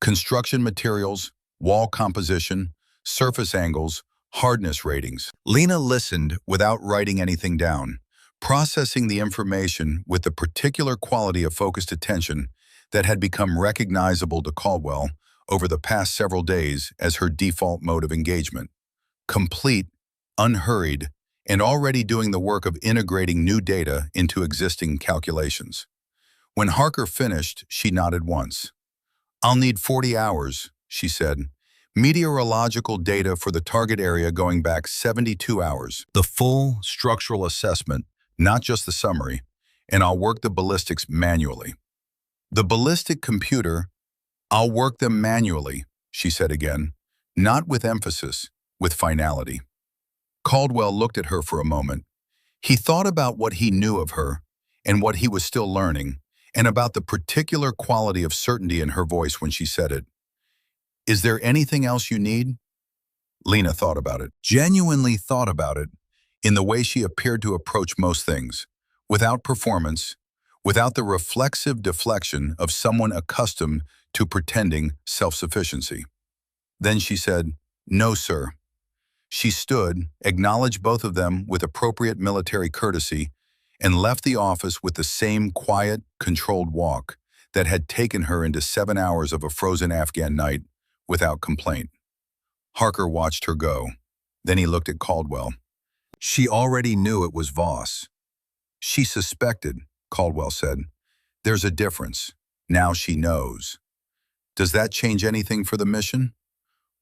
Construction materials, wall composition, surface angles, hardness ratings. Lena listened without writing anything down, processing the information with the particular quality of focused attention that had become recognizable to Caldwell over the past several days as her default mode of engagement. Complete, unhurried, and already doing the work of integrating new data into existing calculations. When Harker finished, she nodded once. "I'll need 40 hours," she said. "Meteorological data for the target area going back 72 hours. The full structural assessment, not just the summary, and I'll work the ballistics manually." "The ballistic computer, I'll work them manually," she said again, not with emphasis, with finality. Caldwell looked at her for a moment. He thought about what he knew of her and what he was still learning, and about the particular quality of certainty in her voice when she said it. "Is there anything else you need?" Lena thought about it, genuinely thought about it, in the way she appeared to approach most things, without performance, without the reflexive deflection of someone accustomed to pretending self-sufficiency. Then she said, "No, sir." She stood, acknowledged both of them with appropriate military courtesy, and left the office with the same quiet, controlled walk that had taken her into 7 hours of a frozen Afghan night without complaint. Harker watched her go. Then he looked at Caldwell. She already knew it was Voss. "She suspected," Caldwell said. "There's a difference. Now she knows." "Does that change anything for the mission?"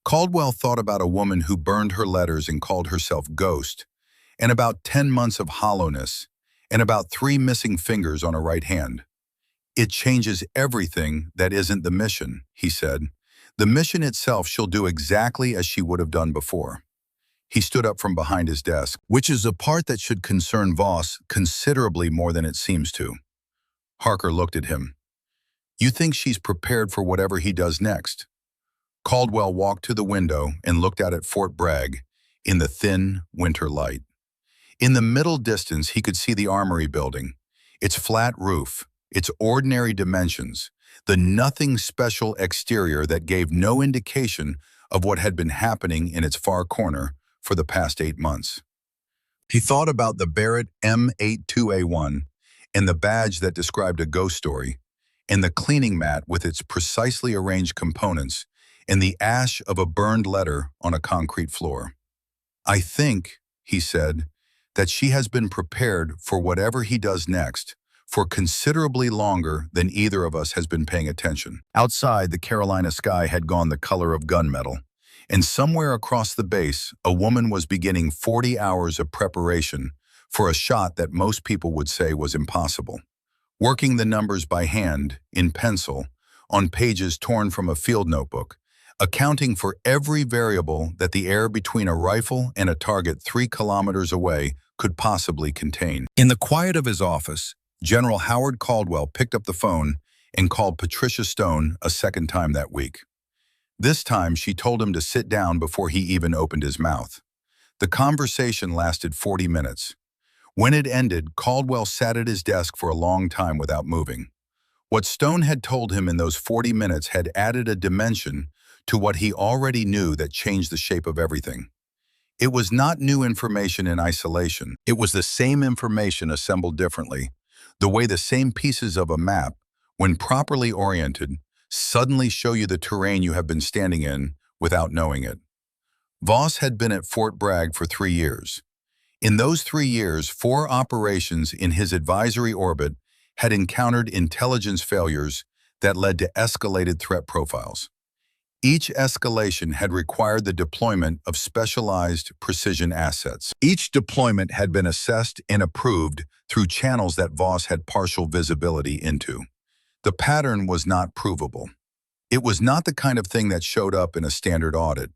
Caldwell thought about a woman who burned her letters and called herself Ghost, and about 10 months of hollowness, and about 3 missing fingers on her right hand. "It changes everything that isn't the mission," he said. "The mission itself she'll do exactly as she would have done before." He stood up from behind his desk, which is a part that should concern Voss considerably more than it seems to. Harker looked at him. "You think she's prepared for whatever he does next?" Caldwell walked to the window and looked out at Fort Bragg in the thin winter light. In the middle distance, he could see the armory building, its flat roof, its ordinary dimensions, the nothing special exterior that gave no indication of what had been happening in its far corner for the past 8 months. He thought about the Barrett M82A1 and the badge that described a ghost story, and the cleaning mat with its precisely arranged components, and the ash of a burned letter on a concrete floor. "I think," he said, "that she has been prepared for whatever he does next, for considerably longer than either of us has been paying attention." Outside, the Carolina sky had gone the color of gunmetal, and somewhere across the base, a woman was beginning 40 hours of preparation for a shot that most people would say was impossible. Working the numbers by hand, in pencil, on pages torn from a field notebook, accounting for every variable that the air between a rifle and a target 3 kilometers away could possibly contain. In the quiet of his office, General Howard Caldwell picked up the phone and called Patricia Stone a second time that week. This time, she told him to sit down before he even opened his mouth. The conversation lasted 40 minutes. When it ended, Caldwell sat at his desk for a long time without moving. What Stone had told him in those 40 minutes had added a dimension to what he already knew that changed the shape of everything. It was not new information in isolation. It was the same information assembled differently, the way the same pieces of a map, when properly oriented, suddenly show you the terrain you have been standing in without knowing it. Voss had been at Fort Bragg for 3 years. In those 3 years, 4 operations in his advisory orbit had encountered intelligence failures that led to escalated threat profiles. Each escalation had required the deployment of specialized precision assets. Each deployment had been assessed and approved through channels that Voss had partial visibility into. The pattern was not provable. It was not the kind of thing that showed up in a standard audit,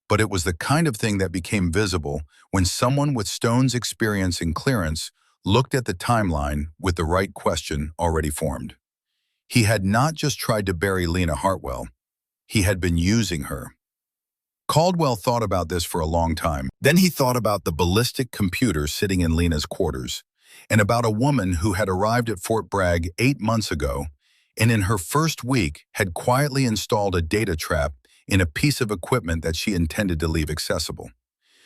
but it was the kind of thing that became visible when someone with Stone's experience and clearance looked at the timeline with the right question already formed. He had not just tried to bury Lena Hartwell. He had been using her. Caldwell thought about this for a long time. Then he thought about the ballistic computer sitting in Lena's quarters, and about a woman who had arrived at Fort Bragg 8 months ago, and in her first week had quietly installed a data trap in a piece of equipment that she intended to leave accessible.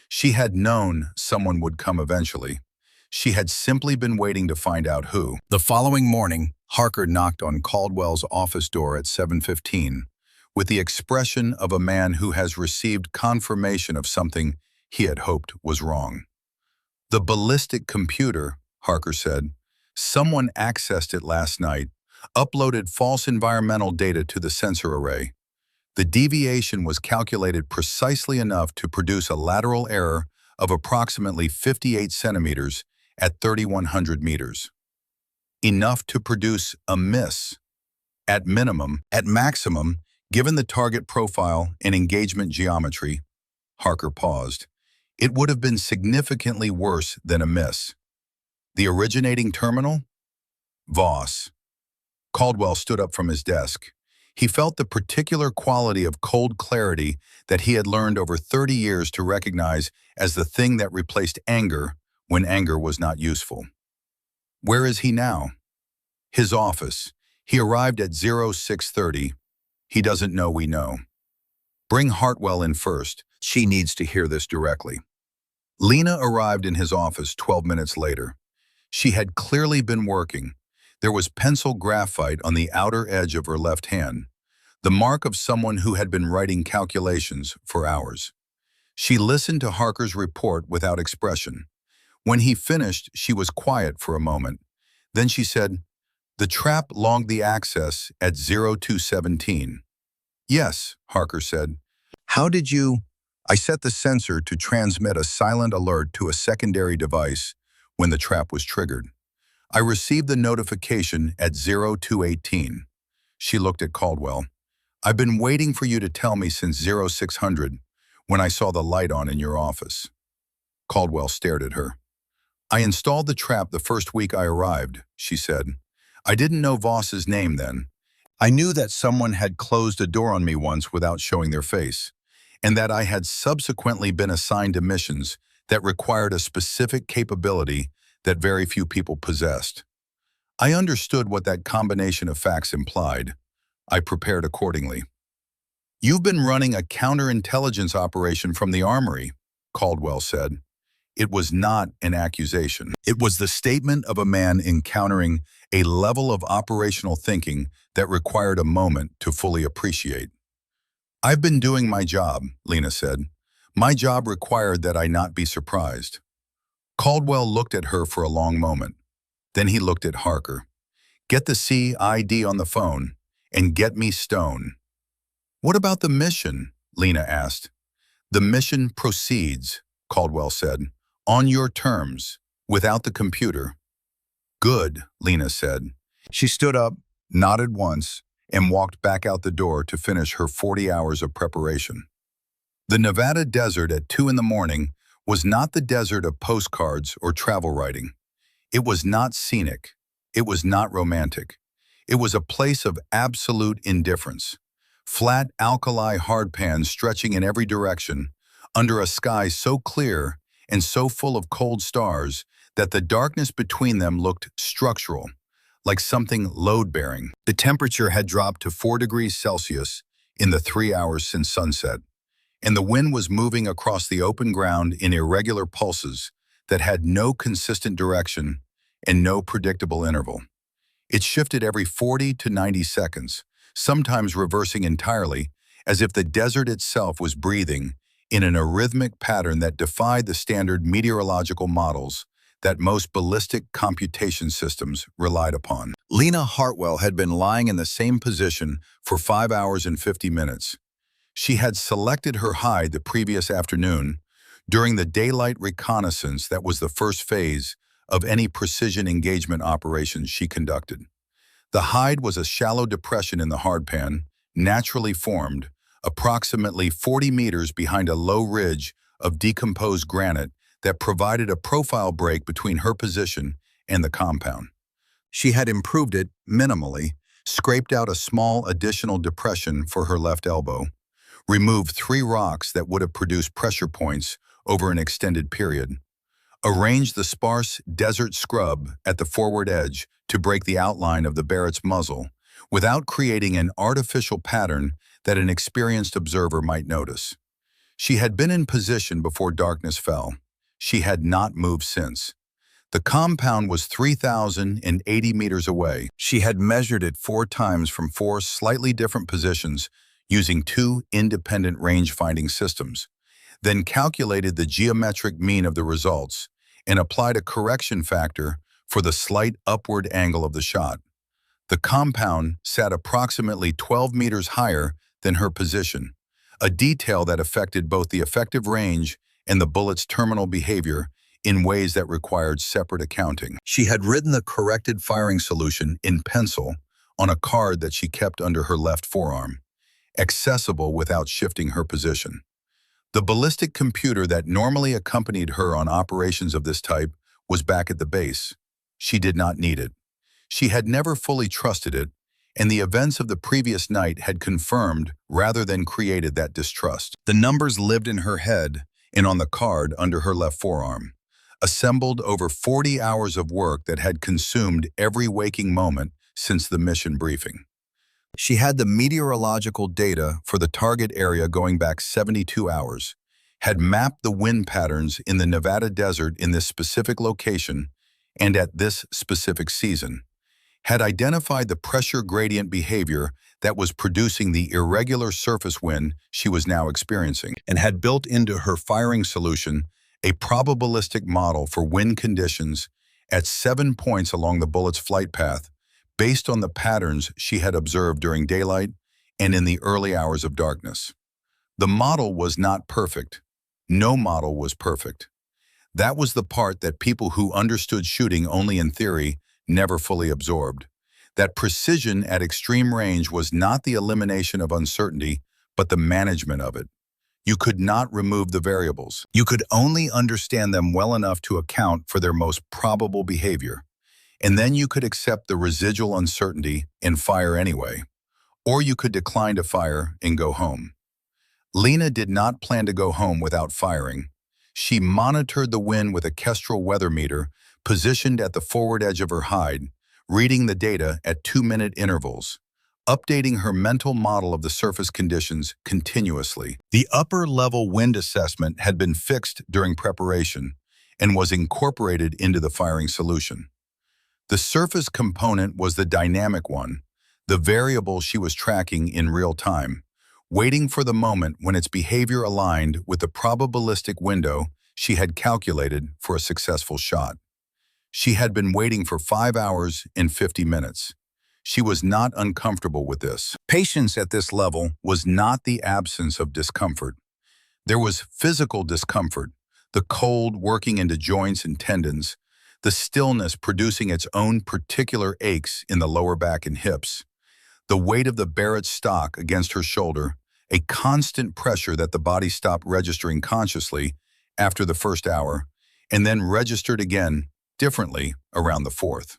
She had known someone would come eventually. She had simply been waiting to find out who. The following morning, Harker knocked on Caldwell's office door at 7:15. With the expression of a man who has received confirmation of something he had hoped was wrong. "The ballistic computer," Harker said. "Someone accessed it last night, uploaded false environmental data to the sensor array. The deviation was calculated precisely enough to produce a lateral error of approximately 58 centimeters at 3,100 meters. Enough to produce a miss. At minimum, at maximum, given the target profile and engagement geometry," Harker paused, "it would have been significantly worse than a miss. The originating terminal? Voss." Caldwell stood up from his desk. He felt the particular quality of cold clarity that he had learned over 30 years to recognize as the thing that replaced anger when anger was not useful. Where is he now? His office. He arrived at 0630. He doesn't know we know. Bring Hartwell in first. She needs to hear this directly. Lena arrived in his office 12 minutes later. She had clearly been working. There was pencil graphite on the outer edge of her left hand, the mark of someone who had been writing calculations for hours. She listened to Harker's report without expression. When he finished, she was quiet for a moment. Then she said, "The trap logged the access at 0217. "Yes," Harker said. "How did you—" "I set the sensor to transmit a silent alert to a secondary device when the trap was triggered. I received the notification at 0218. She looked at Caldwell. "I've been waiting for you to tell me since 0600 when I saw the light on in your office." Caldwell stared at her. "I installed the trap the first week I arrived," she said. "I didn't know Voss's name then. I knew that someone had closed a door on me once without showing their face, and that I had subsequently been assigned to missions that required a specific capability that very few people possessed. I understood what that combination of facts implied. I prepared accordingly." "You've been running a counterintelligence operation from the armory," Caldwell said. It was not an accusation. It was the statement of a man encountering a level of operational thinking that required a moment to fully appreciate. "I've been doing my job," Lena said. "My job required that I not be surprised." Caldwell looked at her for a long moment. Then he looked at Harker. "Get the CID on the phone, and get me Stone." "What about the mission?" Lena asked. "The mission proceeds," Caldwell said. "On your terms, without the computer." "Good," Lena said. She stood up, nodded once, and walked back out the door to finish her 40 hours of preparation. The Nevada desert at 2 in the morning was not the desert of postcards or travel writing. It was not scenic. It was not romantic. It was a place of absolute indifference. Flat alkali hardpans stretching in every direction, under a sky so clear and so full of cold stars that the darkness between them looked structural, like something load-bearing. The temperature had dropped to 4 degrees Celsius in the 3 hours since sunset, and the wind was moving across the open ground in irregular pulses that had no consistent direction and no predictable interval. It shifted every 40 to 90 seconds, sometimes reversing entirely, as if the desert itself was breathing in an arrhythmic pattern that defied the standard meteorological models that most ballistic computation systems relied upon. Lena Hartwell had been lying in the same position for 5 hours and 50 minutes. She had selected her hide the previous afternoon during the daylight reconnaissance that was the first phase of any precision engagement operations she conducted. The hide was a shallow depression in the hardpan, naturally formed, approximately 40 meters behind a low ridge of decomposed granite that provided a profile break between her position and the compound. She had improved it minimally, scraped out a small additional depression for her left elbow, removed 3 rocks that would have produced pressure points over an extended period, arranged the sparse desert scrub at the forward edge to break the outline of the Barrett's muzzle without creating an artificial pattern that an experienced observer might notice. She had been in position before darkness fell. She had not moved since. The compound was 3,080 meters away. She had measured it 4 times from 4 slightly different positions using 2 independent range-finding systems, then calculated the geometric mean of the results and applied a correction factor for the slight upward angle of the shot. The compound sat approximately 12 meters higher than her position, a detail that affected both the effective range and the bullet's terminal behavior in ways that required separate accounting. She had written the corrected firing solution in pencil on a card that she kept under her left forearm, accessible without shifting her position. The ballistic computer that normally accompanied her on operations of this type was back at the base. She did not need it. She had never fully trusted it, and the events of the previous night had confirmed rather than created that distrust. The numbers lived in her head and on the card under her left forearm, assembled over 40 hours of work that had consumed every waking moment since the mission briefing. She had the meteorological data for the target area going back 72 hours, had mapped the wind patterns in the Nevada desert in this specific location and at this specific season, had identified the pressure gradient behavior that was producing the irregular surface wind she was now experiencing, and had built into her firing solution a probabilistic model for wind conditions at 7 points along the bullet's flight path based on the patterns she had observed during daylight and in the early hours of darkness. The model was not perfect. No model was perfect. That was the part that people who understood shooting only in theory never fully absorbed. That precision at extreme range was not the elimination of uncertainty, but the management of it. You could not remove the variables. You could only understand them well enough to account for their most probable behavior. And then you could accept the residual uncertainty and fire anyway. Or you could decline to fire and go home. Lena did not plan to go home without firing. She monitored the wind with a Kestrel weather meter positioned at the forward edge of her hide, reading the data at 2-minute intervals, updating her mental model of the surface conditions continuously. The upper-level wind assessment had been fixed during preparation and was incorporated into the firing solution. The surface component was the dynamic one, the variable she was tracking in real time, waiting for the moment when its behavior aligned with the probabilistic window she had calculated for a successful shot. She had been waiting for 5 hours and 50 minutes. She was not uncomfortable with this. Patience at this level was not the absence of discomfort. There was physical discomfort, the cold working into joints and tendons, the stillness producing its own particular aches in the lower back and hips, the weight of the Barrett stock against her shoulder, a constant pressure that the body stopped registering consciously after the first hour, and then registered again differently around the 4th.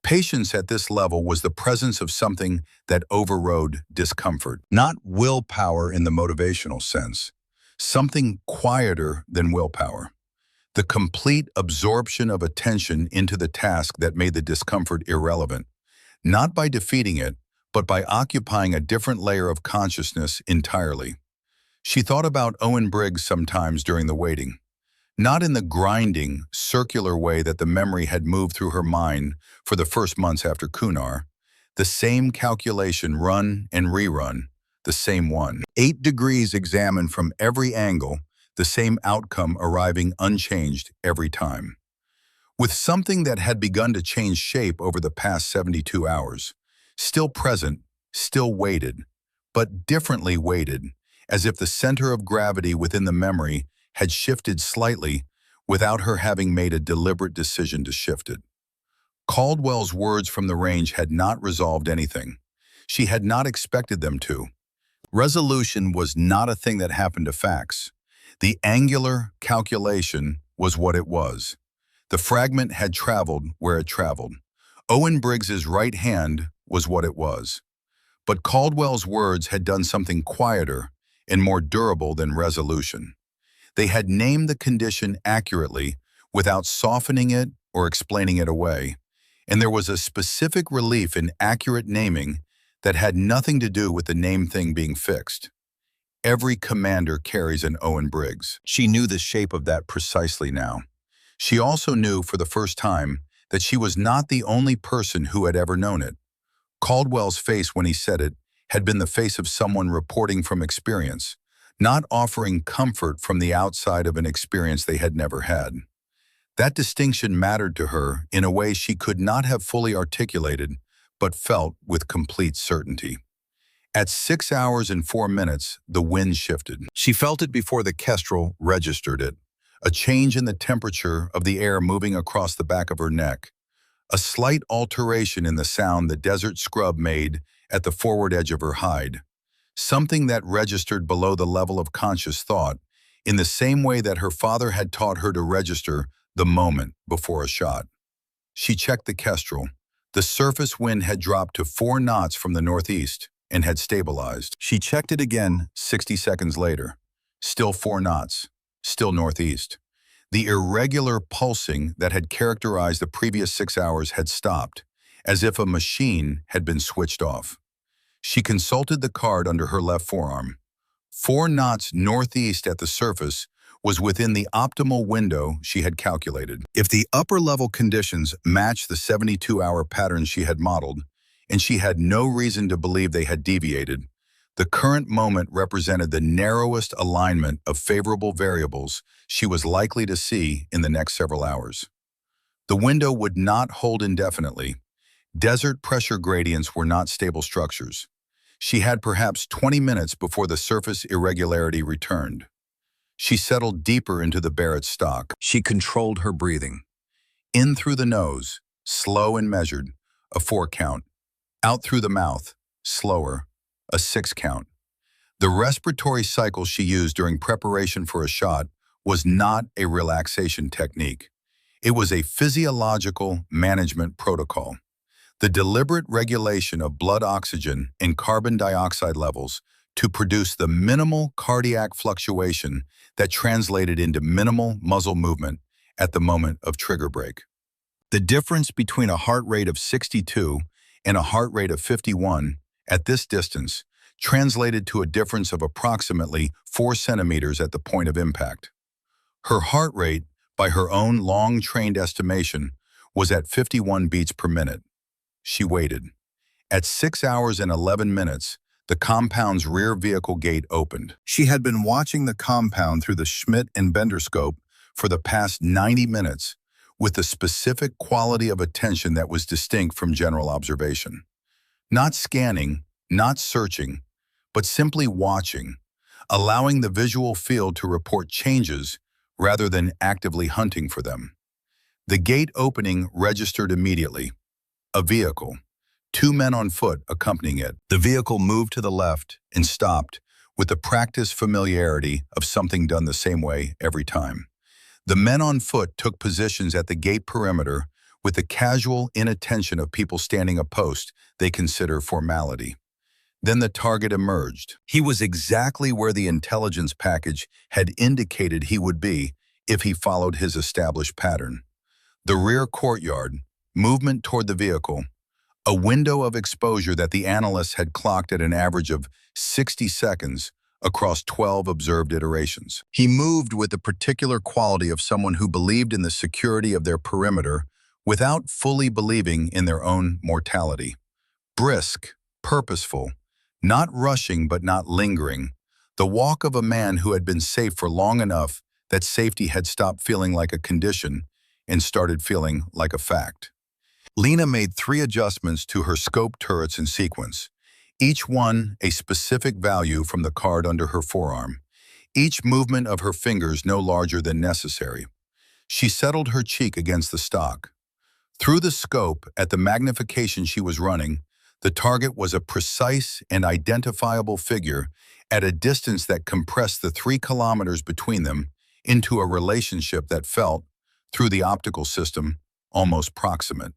Patience at this level was the presence of something that overrode discomfort, not willpower in the motivational sense, something quieter than willpower. The complete absorption of attention into the task that made the discomfort irrelevant, not by defeating it, but by occupying a different layer of consciousness entirely. She thought about Owen Briggs sometimes during the waiting, not in the grinding, circular way that the memory had moved through her mind for the first months after Kunar. The same calculation run and rerun, the same one. 8 degrees examined from every angle, the same outcome arriving unchanged every time. With something that had begun to change shape over the past 72 hours, still present, still weighted, but differently weighted, as if the center of gravity within the memory had shifted slightly without her having made a deliberate decision to shift it. Caldwell's words from the range had not resolved anything. She had not expected them to. Resolution was not a thing that happened to facts. The angular calculation was what it was. The fragment had traveled where it traveled. Owen Briggs's right hand was what it was. But Caldwell's words had done something quieter and more durable than resolution. They had named the condition accurately without softening it or explaining it away. And there was a specific relief in accurate naming that had nothing to do with the name thing being fixed. Every commander carries an Owen Briggs. She knew the shape of that precisely now. She also knew for the first time that she was not the only person who had ever known it. Caldwell's face when he said it had been the face of someone reporting from experience, not offering comfort from the outside of an experience they had never had. That distinction mattered to her in a way she could not have fully articulated, but felt with complete certainty. At 6 hours and 4 minutes, the wind shifted. She felt it before the Kestrel registered it, a change in the temperature of the air moving across the back of her neck, a slight alteration in the sound the desert scrub made at the forward edge of her hide, something that registered below the level of conscious thought, in the same way that her father had taught her to register the moment before a shot. She checked the Kestrel. The surface wind had dropped to 4 knots from the northeast and had stabilized. She checked it again 60 seconds later. Still 4 knots, still northeast. The irregular pulsing that had characterized the previous 6 hours had stopped, as if a machine had been switched off. She consulted the card under her left forearm. 4 knots northeast at the surface was within the optimal window she had calculated. If the upper-level conditions matched the 72-hour pattern she had modeled, and she had no reason to believe they had deviated, the current moment represented the narrowest alignment of favorable variables she was likely to see in the next several hours. The window would not hold indefinitely. Desert pressure gradients were not stable structures. She had perhaps 20 minutes before the surface irregularity returned. She settled deeper into the Barrett stock. She controlled her breathing. In through the nose, slow and measured, a 4 count. Out through the mouth, slower, a 6 count. The respiratory cycle she used during preparation for a shot was not a relaxation technique. It was a physiological management protocol. The deliberate regulation of blood oxygen and carbon dioxide levels to produce the minimal cardiac fluctuation that translated into minimal muzzle movement at the moment of trigger break. The difference between a heart rate of 62 and a heart rate of 51 at this distance translated to a difference of approximately 4 centimeters at the point of impact. Her heart rate, by her own long-trained estimation, was at 51 beats per minute. She waited. At 6 hours and 11 minutes, the compound's rear vehicle gate opened. She had been watching the compound through the Schmidt and Bender scope for the past 90 minutes with a specific quality of attention that was distinct from general observation. Not scanning, not searching, but simply watching, allowing the visual field to report changes rather than actively hunting for them. The gate opening registered immediately. A vehicle. 2 men on foot accompanying it. The vehicle moved to the left and stopped with the practiced familiarity of something done the same way every time. The men on foot took positions at the gate perimeter with the casual inattention of people standing a post they consider formality. Then the target emerged. He was exactly where the intelligence package had indicated he would be if he followed his established pattern. The rear courtyard, movement toward the vehicle, a window of exposure that the analysts had clocked at an average of 60 seconds across 12 observed iterations. He moved with the particular quality of someone who believed in the security of their perimeter without fully believing in their own mortality. Brisk, purposeful, not rushing but not lingering, the walk of a man who had been safe for long enough that safety had stopped feeling like a condition and started feeling like a fact. Lena made 3 adjustments to her scope turrets in sequence, each one a specific value from the card under her forearm, each movement of her fingers no larger than necessary. She settled her cheek against the stock. Through the scope, at the magnification she was running, the target was a precise and identifiable figure at a distance that compressed the 3 kilometers between them into a relationship that felt, through the optical system, almost proximate.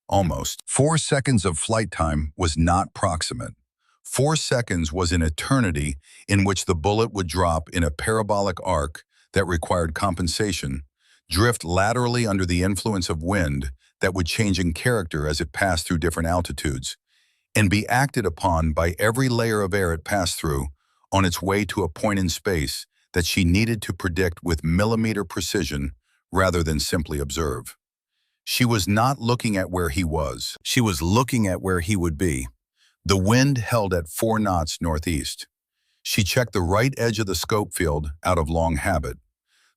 Almost. 4 seconds of flight time was not proximate. 4 seconds was an eternity in which the bullet would drop in a parabolic arc that required compensation, drift laterally under the influence of wind that would change in character as it passed through different altitudes, and be acted upon by every layer of air it passed through on its way to a point in space that she needed to predict with millimeter precision rather than simply observe. She was not looking at where he was. She was looking at where he would be. The wind held at 4 knots northeast. She checked the right edge of the scope field out of long habit.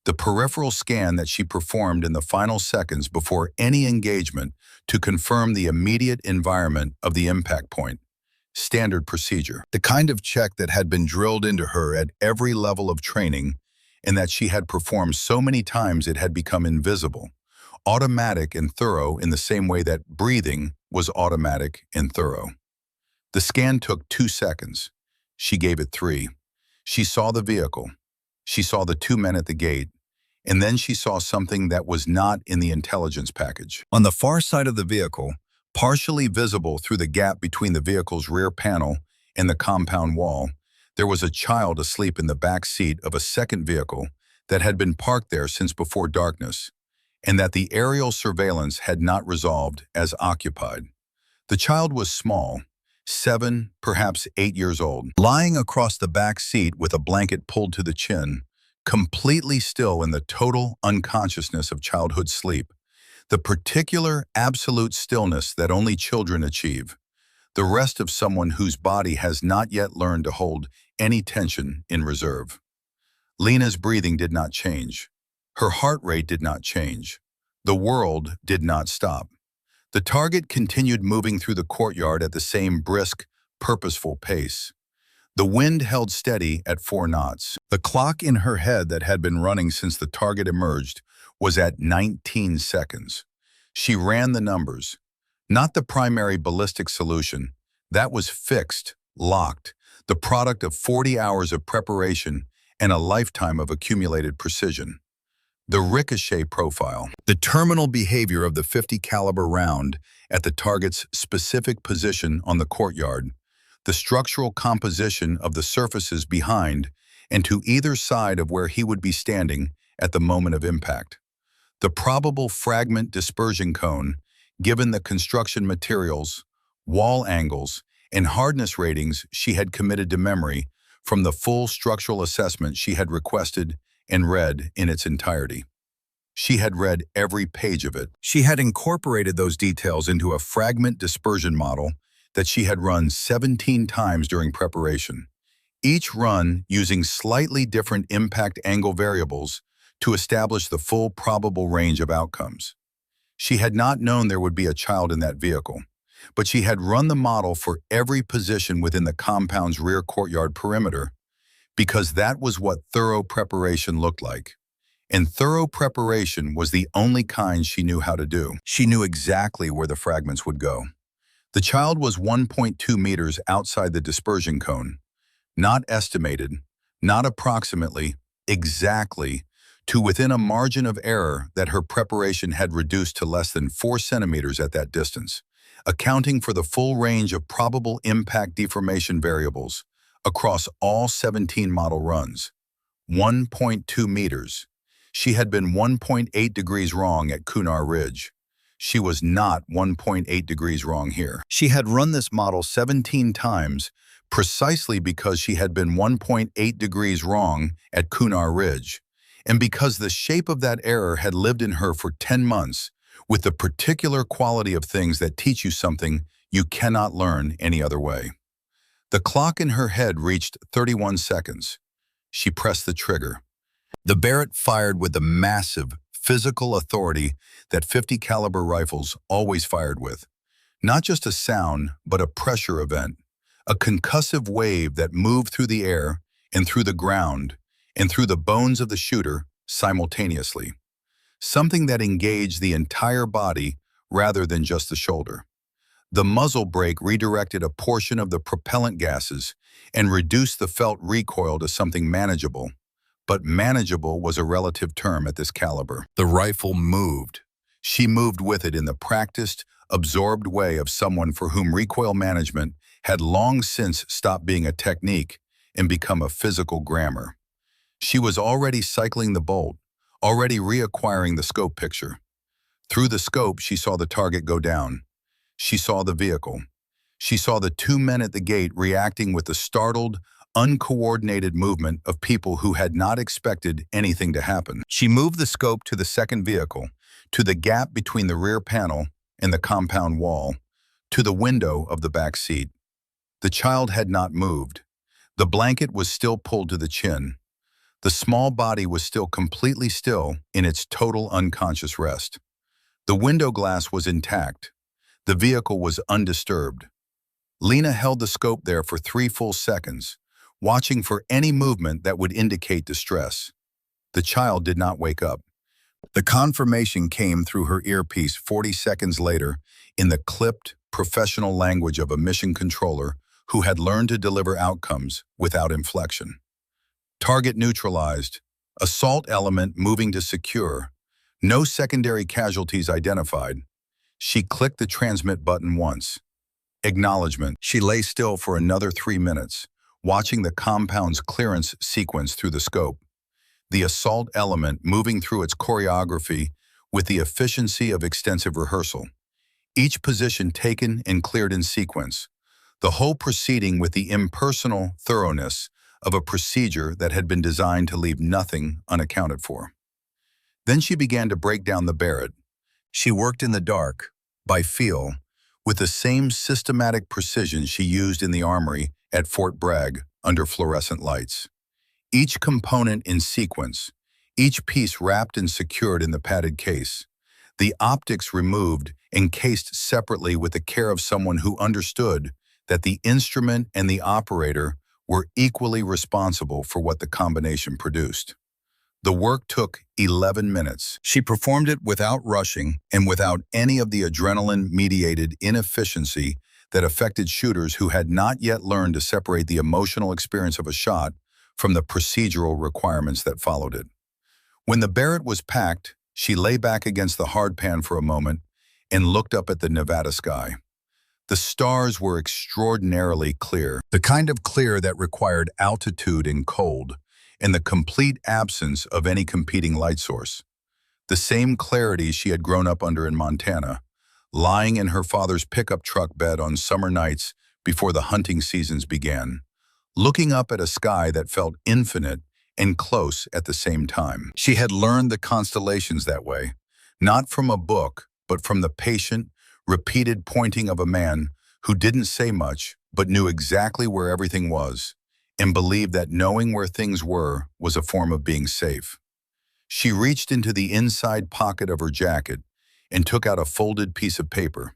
The peripheral scan that she performed in the final seconds before any engagement to confirm the immediate environment of the impact point. Standard procedure. The kind of check that had been drilled into her at every level of training and that she had performed so many times it had become invisible. Automatic and thorough in the same way that breathing was automatic and thorough. The scan took 2 seconds. She gave it 3. She saw the vehicle. She saw the 2 men at the gate. And then she saw something that was not in the intelligence package. On the far side of the vehicle, partially visible through the gap between the vehicle's rear panel and the compound wall, there was a child asleep in the back seat of a second vehicle that had been parked there since before darkness, and that the aerial surveillance had not resolved as occupied. The child was small, 7, perhaps 8 years old, lying across the back seat with a blanket pulled to the chin, completely still in the total unconsciousness of childhood sleep, the particular absolute stillness that only children achieve, the rest of someone whose body has not yet learned to hold any tension in reserve. Lena's breathing did not change. Her heart rate did not change. The world did not stop. The target continued moving through the courtyard at the same brisk, purposeful pace. The wind held steady at 4 knots. The clock in her head that had been running since the target emerged was at 19 seconds. She ran the numbers. Not the primary ballistic solution. That was fixed, locked, the product of 40 hours of preparation and a lifetime of accumulated precision. The ricochet profile, the terminal behavior of the .50 caliber round at the target's specific position on the courtyard, the structural composition of the surfaces behind and to either side of where he would be standing at the moment of impact. The probable fragment dispersion cone, given the construction materials, wall angles, and hardness ratings she had committed to memory from the full structural assessment she had requested and read in its entirety. She had read every page of it. She had incorporated those details into a fragment dispersion model that she had run 17 times during preparation, each run using slightly different impact angle variables to establish the full probable range of outcomes. She had not known there would be a child in that vehicle, but she had run the model for every position within the compound's rear courtyard perimeter, because that was what thorough preparation looked like. And thorough preparation was the only kind she knew how to do. She knew exactly where the fragments would go. The child was 1.2 meters outside the dispersion cone, not estimated, not approximately, exactly, to within a margin of error that her preparation had reduced to less than 4 centimeters at that distance, accounting for the full range of probable impact deformation variables across all 17 model runs. 1.2 meters. She had been 1.8 degrees wrong at Kunar Ridge. She was not 1.8 degrees wrong here. She had run this model 17 times precisely because she had been 1.8 degrees wrong at Kunar Ridge, and because the shape of that error had lived in her for 10 months, with the particular quality of things that teach you something you cannot learn any other way. The clock in her head reached 31 seconds. She pressed the trigger. The Barrett fired with the massive physical authority that .50 caliber rifles always fired with. Not just a sound, but a pressure event, a concussive wave that moved through the air and through the ground and through the bones of the shooter simultaneously. Something that engaged the entire body rather than just the shoulder. The muzzle brake redirected a portion of the propellant gases and reduced the felt recoil to something manageable. But manageable was a relative term at this caliber. The rifle moved. She moved with it in the practiced, absorbed way of someone for whom recoil management had long since stopped being a technique and become a physical grammar. She was already cycling the bolt, already reacquiring the scope picture. Through the scope, she saw the target go down. She saw the vehicle. She saw the two men at the gate reacting with the startled, uncoordinated movement of people who had not expected anything to happen. She moved the scope to the second vehicle, to the gap between the rear panel and the compound wall, to the window of the back seat. The child had not moved. The blanket was still pulled to the chin. The small body was still completely still in its total unconscious rest. The window glass was intact. The vehicle was undisturbed. Lena held the scope there for 3 full seconds, watching for any movement that would indicate distress. The child did not wake up. The confirmation came through her earpiece 40 seconds later in the clipped, professional language of a mission controller who had learned to deliver outcomes without inflection. Target neutralized. Assault element moving to secure. No secondary casualties identified. She clicked the transmit button once. Acknowledgement. She lay still for another 3 minutes, watching the compound's clearance sequence through the scope. The assault element moving through its choreography with the efficiency of extensive rehearsal. Each position taken and cleared in sequence. The whole proceeding with the impersonal thoroughness of a procedure that had been designed to leave nothing unaccounted for. Then she began to break down the Barrett. She worked in the dark, by feel, with the same systematic precision she used in the armory at Fort Bragg under fluorescent lights. Each component in sequence, each piece wrapped and secured in the padded case, the optics removed and cased separately with the care of someone who understood that the instrument and the operator were equally responsible for what the combination produced. The work took 11 minutes. She performed it without rushing and without any of the adrenaline-mediated inefficiency that affected shooters who had not yet learned to separate the emotional experience of a shot from the procedural requirements that followed it. When the Barrett was packed, she lay back against the hardpan for a moment and looked up at the Nevada sky. The stars were extraordinarily clear, the kind of clear that required altitude and cold, and the complete absence of any competing light source. The same clarity she had grown up under in Montana, lying in her father's pickup truck bed on summer nights before the hunting seasons began, looking up at a sky that felt infinite and close at the same time. She had learned the constellations that way, not from a book, but from the patient, repeated pointing of a man who didn't say much, but knew exactly where everything was, and believed that knowing where things were was a form of being safe. She reached into the inside pocket of her jacket and took out a folded piece of paper.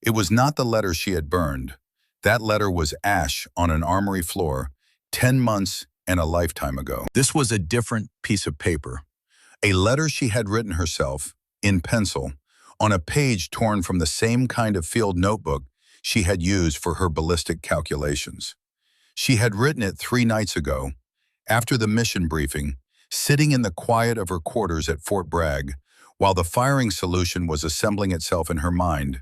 It was not the letter she had burned. That letter was ash on an armory floor 10 months and a lifetime ago. This was a different piece of paper. A letter she had written herself, in pencil, on a page torn from the same kind of field notebook she had used for her ballistic calculations. She had written it 3 nights ago, after the mission briefing, sitting in the quiet of her quarters at Fort Bragg, while the firing solution was assembling itself in her mind,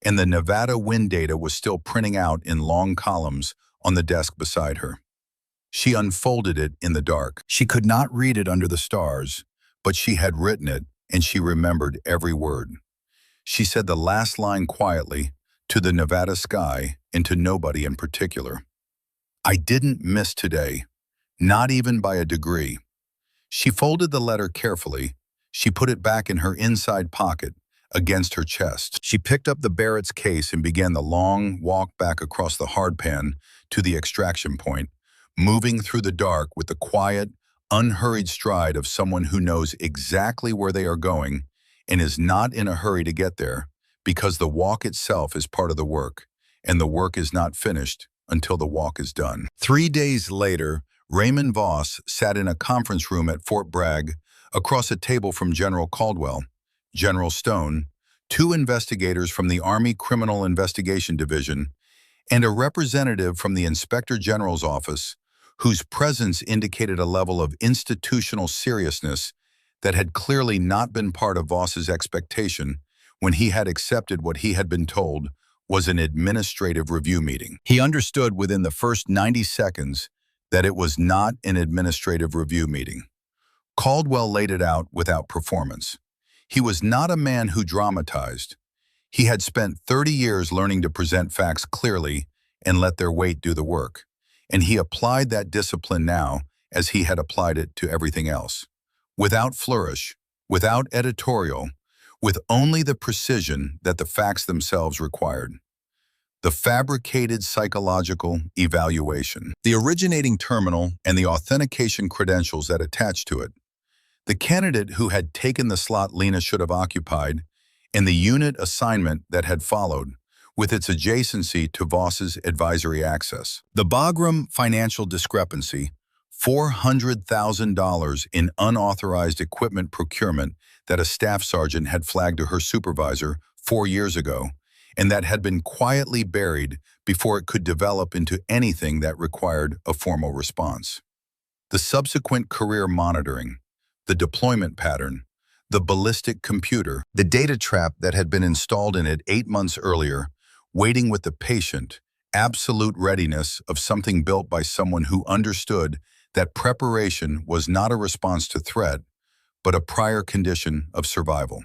and the Nevada wind data was still printing out in long columns on the desk beside her. She unfolded it in the dark. She could not read it under the stars, but she had written it, and she remembered every word. She said the last line quietly, to the Nevada sky and to nobody in particular. "I didn't miss today, not even by a degree." She folded the letter carefully. She put it back in her inside pocket, against her chest. She picked up the Barrett's case and began the long walk back across the hardpan to the extraction point, moving through the dark with the quiet, unhurried stride of someone who knows exactly where they are going and is not in a hurry to get there, because the walk itself is part of the work, and the work is not finished until the walk is done. 3 days later, Raymond Voss sat in a conference room at Fort Bragg, across a table from General Caldwell, General Stone, 2 investigators from the Army Criminal Investigation Division, and a representative from the Inspector General's office, whose presence indicated a level of institutional seriousness that had clearly not been part of Voss's expectation when he had accepted what he had been told was an administrative review meeting. He understood within the first 90 seconds that it was not an administrative review meeting. Caldwell laid it out without performance. He was not a man who dramatized. He had spent 30 years learning to present facts clearly and let their weight do the work, and he applied that discipline now as he had applied it to everything else. Without flourish, without editorial, with only the precision that the facts themselves required. The fabricated psychological evaluation, the originating terminal, and the authentication credentials that attached to it. The candidate who had taken the slot Lena should have occupied, and the unit assignment that had followed, with its adjacency to Voss's advisory access. The Bagram financial discrepancy, $400,000 in unauthorized equipment procurement that a staff sergeant had flagged to her supervisor 4 years ago, and that had been quietly buried before it could develop into anything that required a formal response. The subsequent career monitoring, the deployment pattern, the ballistic computer, the data trap that had been installed in it 8 months earlier, waiting with the patient, absolute readiness of something built by someone who understood that preparation was not a response to threat, but a prior condition of survival.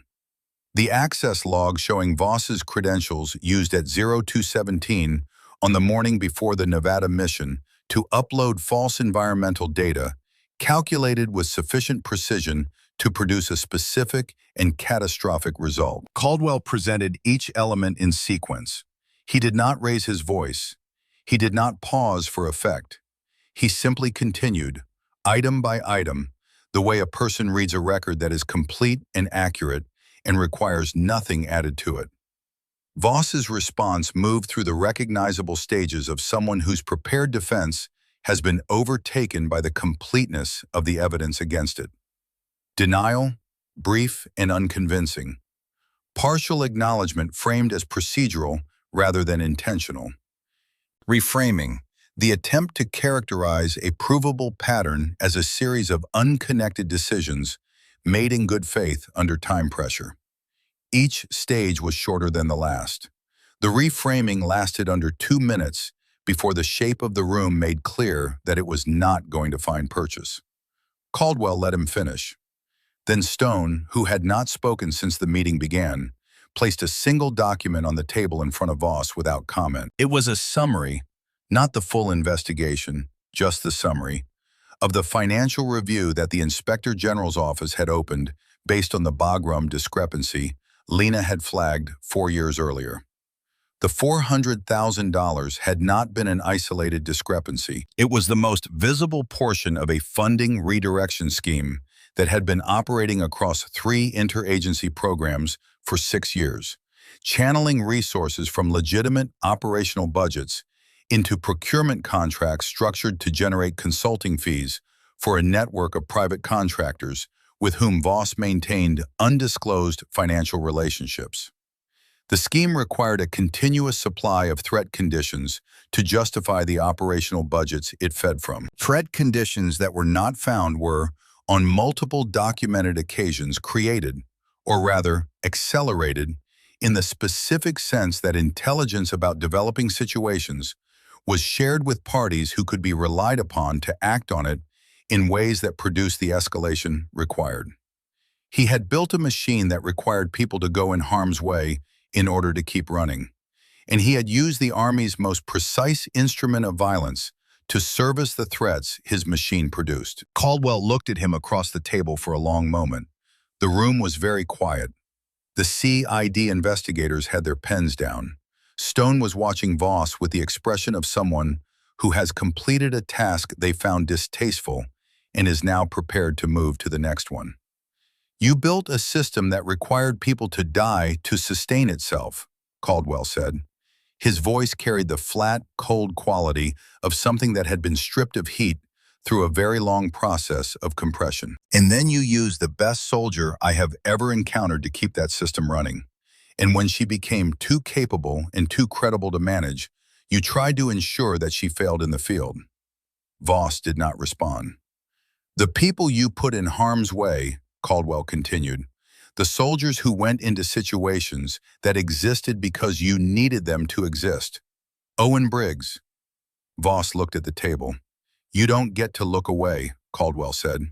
The access log showing Voss's credentials used at 0217 on the morning before the Nevada mission to upload false environmental data, calculated with sufficient precision to produce a specific and catastrophic result. Caldwell presented each element in sequence. He did not raise his voice. He did not pause for effect. He simply continued, item by item, the way a person reads a record that is complete and accurate and requires nothing added to it. Voss's response moved through the recognizable stages of someone whose prepared defense has been overtaken by the completeness of the evidence against it. Denial, brief and unconvincing. Partial acknowledgement framed as procedural rather than intentional. Reframing, the attempt to characterize a provable pattern as a series of unconnected decisions made in good faith under time pressure. Each stage was shorter than the last. The reframing lasted under 2 minutes before the shape of the room made clear that it was not going to find purchase. Caldwell let him finish. Then Stone, who had not spoken since the meeting began, placed a single document on the table in front of Voss without comment. It was a summary, not the full investigation, just the summary, of the financial review that the Inspector General's office had opened based on the Bagram discrepancy Lena had flagged 4 years earlier. The $400,000 had not been an isolated discrepancy. It was the most visible portion of a funding redirection scheme that had been operating across 3 interagency programs for 6 years, channeling resources from legitimate operational budgets into procurement contracts structured to generate consulting fees for a network of private contractors with whom Voss maintained undisclosed financial relationships. The scheme required a continuous supply of threat conditions to justify the operational budgets it fed from. Threat conditions that were not found were, on multiple documented occasions, created, or rather accelerated, in the specific sense that intelligence about developing situations was shared with parties who could be relied upon to act on it in ways that produced the escalation required. He had built a machine that required people to go in harm's way in order to keep running, and he had used the Army's most precise instrument of violence to service the threats his machine produced. Caldwell looked at him across the table for a long moment. The room was very quiet. The CID investigators had their pens down. Stone was watching Voss with the expression of someone who has completed a task they found distasteful and is now prepared to move to the next one. "You built a system that required people to die to sustain itself," Caldwell said. His voice carried the flat, cold quality of something that had been stripped of heat through a very long process of compression. "And then you used the best soldier I have ever encountered to keep that system running. And when she became too capable and too credible to manage, you tried to ensure that she failed in the field." Voss did not respond. "The people you put in harm's way," Caldwell continued, "the soldiers who went into situations that existed because you needed them to exist. Owen Briggs." Voss looked at the table. "You don't get to look away," Caldwell said.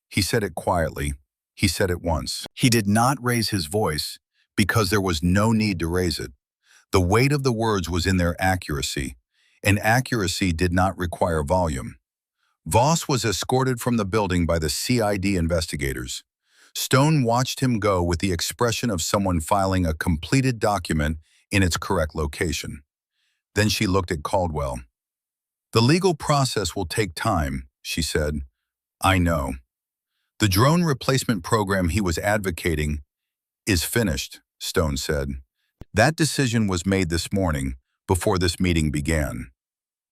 He said it quietly. He said it once. He did not raise his voice because there was no need to raise it. The weight of the words was in their accuracy, and accuracy did not require volume. Voss was escorted from the building by the CID investigators. Stone watched him go with the expression of someone filing a completed document in its correct location. Then she looked at Caldwell. "The legal process will take time," she said. "I know. The drone replacement program he was advocating is finished," Stone said. "That decision was made this morning, before this meeting began."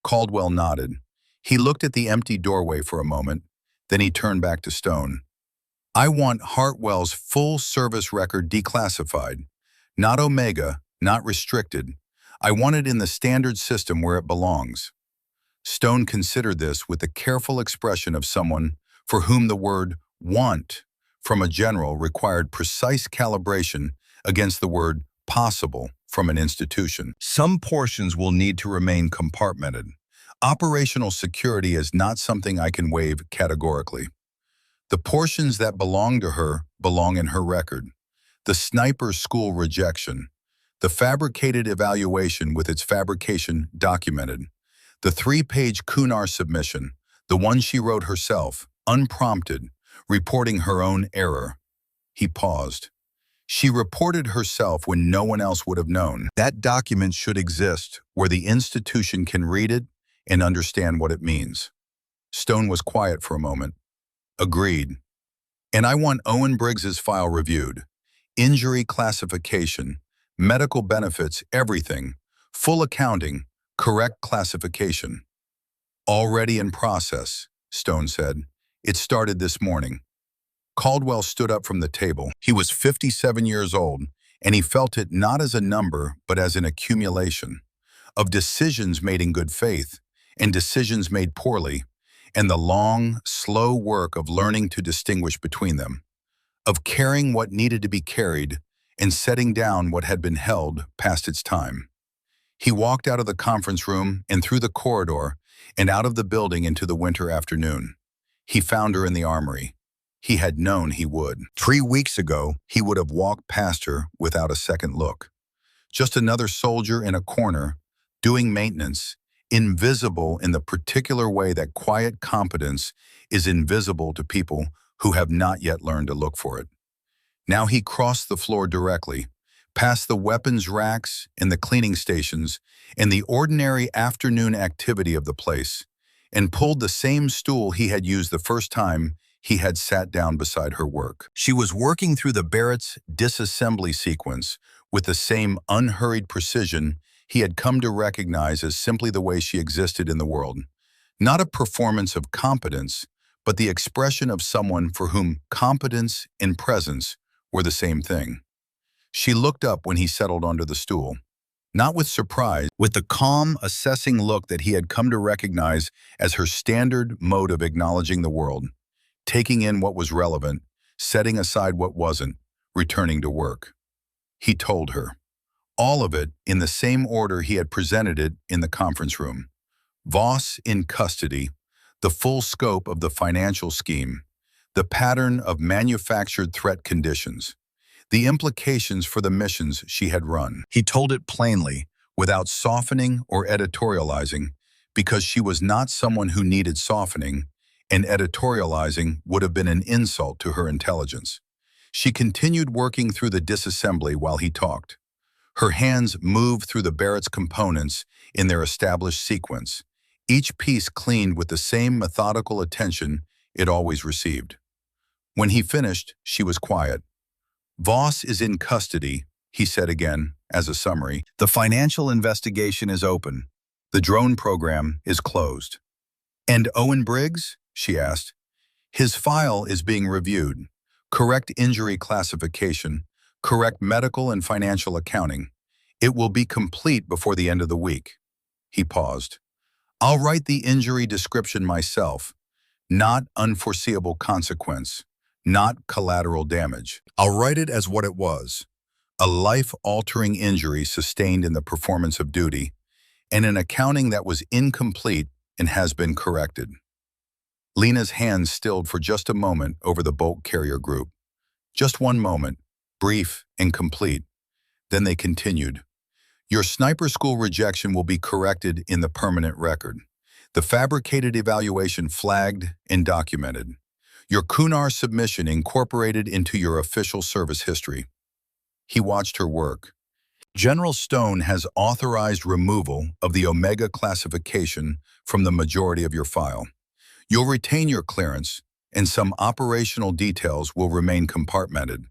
Caldwell nodded. He looked at the empty doorway for a moment, then he turned back to Stone. "I want Hartwell's full service record declassified. Not Omega, not restricted. I want it in the standard system where it belongs." Stone considered this with the careful expression of someone for whom the word "want" from a general required precise calibration against the word "possible" from an institution. "Some portions will need to remain compartmented. Operational security is not something I can waive categorically. The portions that belong to her belong in her record. The sniper school rejection, the fabricated evaluation with its fabrication documented, the 3-page Kunar submission, the one she wrote herself, unprompted, reporting her own error." He paused. "She reported herself when no one else would have known. That document should exist where the institution can read it and understand what it means." Stone was quiet for a moment. "Agreed. And I want Owen Briggs's file reviewed. Injury classification, medical benefits, everything. Full accounting, correct classification." "Already in process," Stone said. "It started this morning." Caldwell stood up from the table. He was 57 years old, and he felt it not as a number, but as an accumulation of decisions made in good faith and decisions made poorly, and the long, slow work of learning to distinguish between them, of carrying what needed to be carried and setting down what had been held past its time. He walked out of the conference room and through the corridor and out of the building into the winter afternoon. He found her in the armory. He had known he would. 3 weeks ago, he would have walked past her without a second look. Just another soldier in a corner, doing maintenance, invisible in the particular way that quiet competence is invisible to people who have not yet learned to look for it. Now he crossed the floor directly, past the weapons racks and the cleaning stations and the ordinary afternoon activity of the place, and pulled the same stool he had used the first time he had sat down beside her work. She was working through the Barrett's disassembly sequence with the same unhurried precision he had come to recognize as simply the way she existed in the world. Not a performance of competence, but the expression of someone for whom competence and presence were the same thing. She looked up when he settled onto the stool, not with surprise, with the calm, assessing look that he had come to recognize as her standard mode of acknowledging the world, taking in what was relevant, setting aside what wasn't, returning to work. He told her. All of it in the same order he had presented it in the conference room. Voss in custody, the full scope of the financial scheme, the pattern of manufactured threat conditions, the implications for the missions she had run. He told it plainly, without softening or editorializing, because she was not someone who needed softening, and editorializing would have been an insult to her intelligence. She continued working through the disassembly while he talked. Her hands moved through the Barrett's components in their established sequence, each piece cleaned with the same methodical attention it always received. When he finished, she was quiet. "Voss is in custody," he said again, as a summary. "The financial investigation is open. The drone program is closed." "And Owen Briggs?" she asked. "His file is being reviewed. Correct injury classification, correct medical and financial accounting. It will be complete before the end of the week." He paused. "I'll write the injury description myself. Not unforeseeable consequence, not collateral damage. I'll write it as what it was. A life-altering injury sustained in the performance of duty, and an accounting that was incomplete and has been corrected." Lena's hands stilled for just a moment over the bolt carrier group. Just one moment, brief and complete. Then they continued. "Your sniper school rejection will be corrected in the permanent record. The fabricated evaluation flagged and documented. Your Kunar submission incorporated into your official service history." He watched her work. "General Stone has authorized removal of the Omega classification from the majority of your file. You'll retain your clearance, and some operational details will remain compartmented.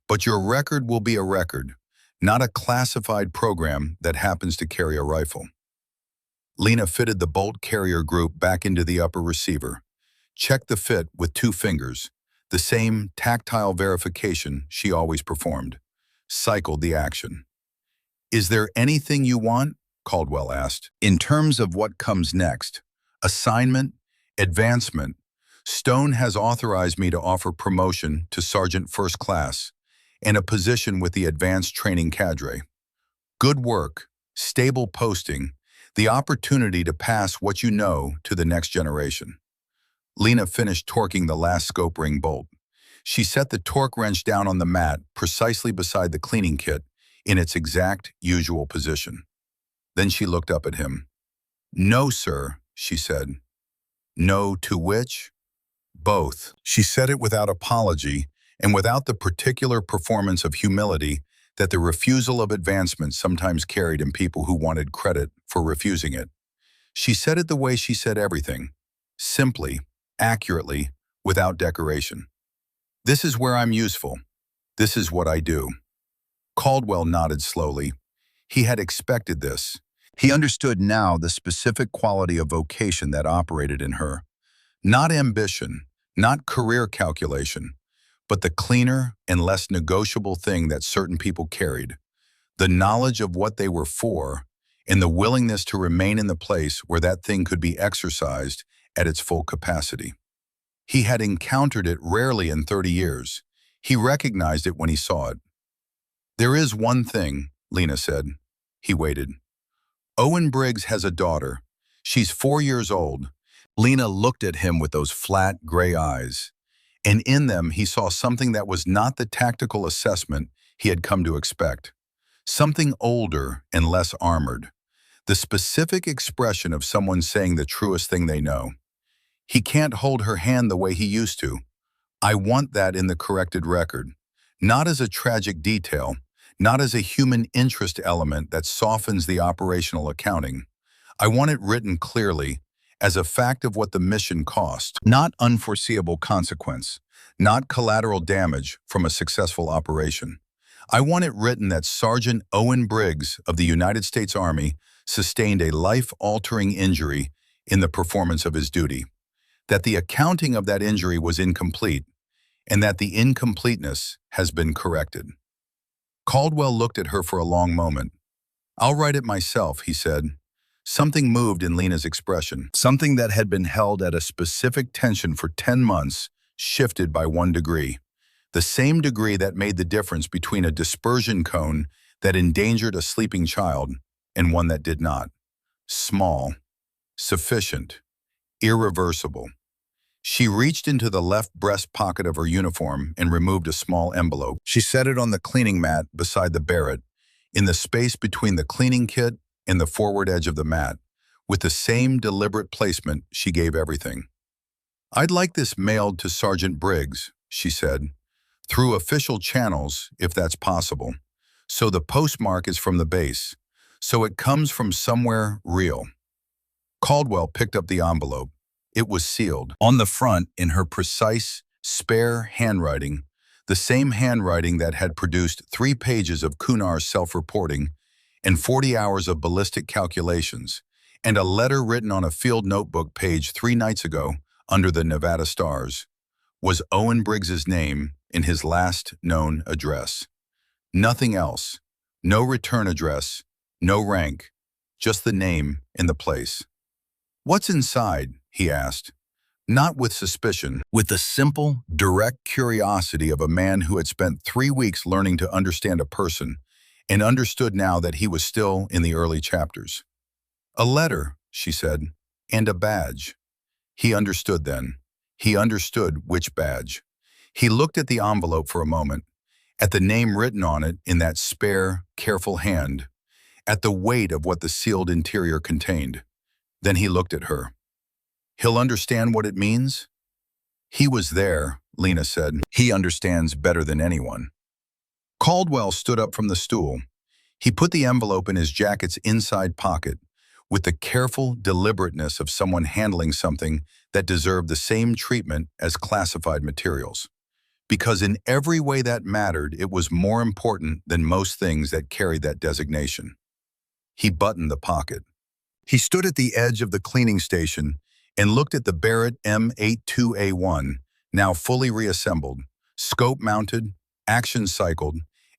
But your record will be a record, not a classified program that happens to carry a rifle." Lena fitted the bolt carrier group back into the upper receiver. Checked the fit with 2 fingers, the same tactile verification she always performed. Cycled the action. "Is there anything you want?" Caldwell asked. "In terms of what comes next? Assignment? Advancement? Stone has authorized me to offer promotion to Sergeant First Class and a position with the advanced training cadre. Good work, stable posting, the opportunity to pass what you know to the next generation." Lena finished torquing the last scope ring bolt. She set the torque wrench down on the mat precisely beside the cleaning kit in its exact usual position. Then she looked up at him. "No, sir," she said. "No to which?" "Both." She said it without apology and without the particular performance of humility that the refusal of advancement sometimes carried in people who wanted credit for refusing it. She said it the way she said everything, simply, accurately, without decoration. "This is where I'm useful. This is what I do." Caldwell nodded slowly. He had expected this. He understood now the specific quality of vocation that operated in her. Not ambition, not career calculation, but the cleaner and less negotiable thing that certain people carried. The knowledge of what they were for, and the willingness to remain in the place where that thing could be exercised at its full capacity. He had encountered it rarely in 30 years. He recognized it when he saw it. "There is one thing," Lena said. He waited. "Owen Briggs has a daughter. She's 4 years old." Lena looked at him with those flat, gray eyes, and in them he saw something that was not the tactical assessment he had come to expect. Something older and less armored. The specific expression of someone saying the truest thing they know. "He can't hold her hand the way he used to. I want that in the corrected record. Not as a tragic detail, not as a human interest element that softens the operational accounting. I want it written clearly, as a fact of what the mission cost, not unforeseeable consequence, not collateral damage from a successful operation. I want it written that Sergeant Owen Briggs of the United States Army sustained a life-altering injury in the performance of his duty, that the accounting of that injury was incomplete, and that the incompleteness has been corrected." Caldwell looked at her for a long moment. "I'll write it myself," he said. Something moved in Lena's expression. Something that had been held at a specific tension for 10 months shifted by 1 degree. The same degree that made the difference between a dispersion cone that endangered a sleeping child and one that did not. Small, sufficient, irreversible. She reached into the left breast pocket of her uniform and removed a small envelope. She set it on the cleaning mat beside the Barrett, in the space between the cleaning kit and the forward edge of the mat. With the same deliberate placement, she gave everything. "I'd like this mailed to Sergeant Briggs," she said, "through official channels, if that's possible. So the postmark is from the base. So it comes from somewhere real." Caldwell picked up the envelope. It was sealed. On the front, in her precise, spare handwriting, the same handwriting that had produced 3 pages of Kunar's self-reporting and 40 hours of ballistic calculations, and a letter written on a field notebook page 3 nights ago under the Nevada stars, was Owen Briggs's name in his last known address. Nothing else. No return address, no rank, just the name and the place. "What's inside?" he asked, not with suspicion, with the simple, direct curiosity of a man who had spent 3 weeks learning to understand a person and understood now that he was still in the early chapters. "A letter," she said, "and a badge." He understood then. He understood which badge. He looked at the envelope for a moment, at the name written on it in that spare, careful hand, at the weight of what the sealed interior contained. Then he looked at her. "He'll understand what it means?" "He was there," Lena said. "He understands better than anyone." Caldwell stood up from the stool. He put the envelope in his jacket's inside pocket, with the careful deliberateness of someone handling something that deserved the same treatment as classified materials. Because in every way that mattered, it was more important than most things that carried that designation. He buttoned the pocket. He stood at the edge of the cleaning station and looked at the Barrett M82A1, now fully reassembled, scope mounted, action cycled,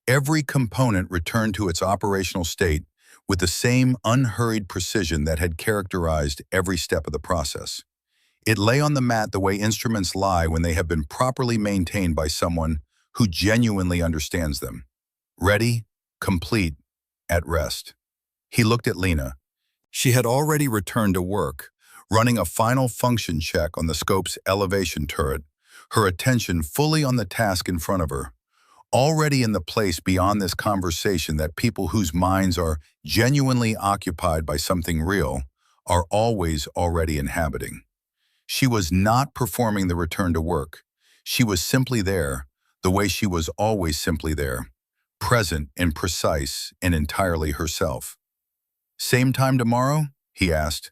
every component returned to its operational state with the same unhurried precision that had characterized every step of the process. It lay on the mat the way instruments lie when they have been properly maintained by someone who genuinely understands them. Ready, complete, at rest. He looked at Lena. She had already returned to work, running a final function check on the scope's elevation turret, her attention fully on the task in front of her. Already in the place beyond this conversation that people whose minds are genuinely occupied by something real are always already inhabiting. She was not performing the return to work. She was simply there, the way she was always simply there, present and precise and entirely herself. "Same time tomorrow?" he asked.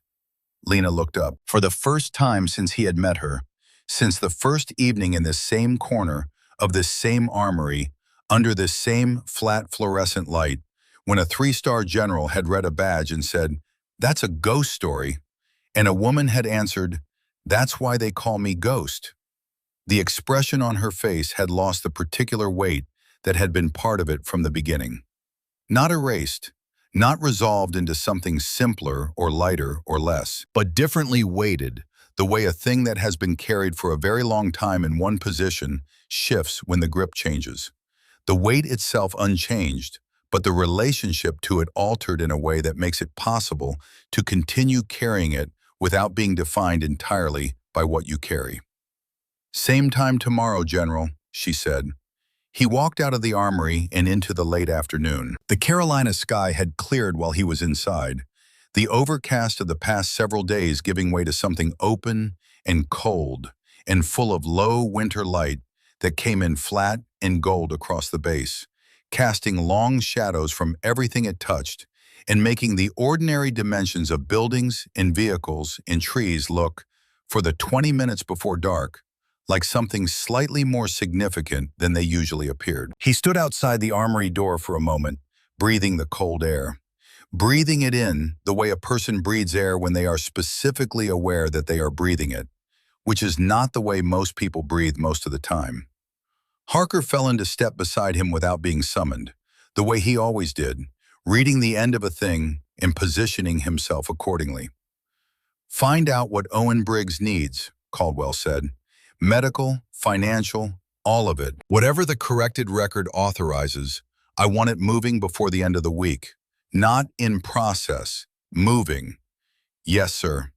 Lena looked up. For the first time since he had met her, since the first evening in this same corner of this same armory, under this same flat fluorescent light, when a 3-star general had read a badge and said, "That's a ghost story," and a woman had answered, "That's why they call me Ghost." The expression on her face had lost the particular weight that had been part of it from the beginning. Not erased, not resolved into something simpler or lighter or less, but differently weighted, the way a thing that has been carried for a very long time in one position shifts when the grip changes. The weight itself unchanged, but the relationship to it altered in a way that makes it possible to continue carrying it without being defined entirely by what you carry. "Same time tomorrow, General," she said. He walked out of the armory and into the late afternoon. The Carolina sky had cleared while he was inside, the overcast of the past several days giving way to something open and cold and full of low winter light that came in flat and gold across the base, casting long shadows from everything it touched and making the ordinary dimensions of buildings and vehicles and trees look, for the 20 minutes before dark, like something slightly more significant than they usually appeared. He stood outside the armory door for a moment, breathing the cold air. Breathing it in the way a person breathes air when they are specifically aware that they are breathing it, which is not the way most people breathe most of the time. Harker fell into step beside him without being summoned, the way he always did, reading the end of a thing and positioning himself accordingly. "Find out what Owen Briggs needs," Caldwell said. "Medical, financial, all of it. Whatever the corrected record authorizes, I want it moving before the end of the week. Not in process, moving." "Yes, sir."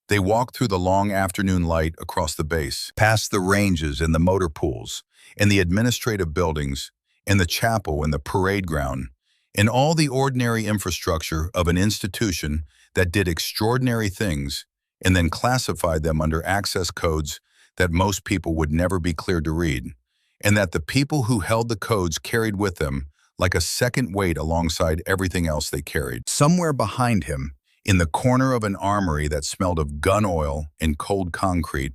They walked through the long afternoon light across the base, past the ranges and the motor pools, and the administrative buildings, and the chapel and the parade ground, and all the ordinary infrastructure of an institution that did extraordinary things and then classified them under access codes that most people would never be cleared to read, and that the people who held the codes carried with them like a second weight alongside everything else they carried. Somewhere behind him, in the corner of an armory that smelled of gun oil and cold concrete,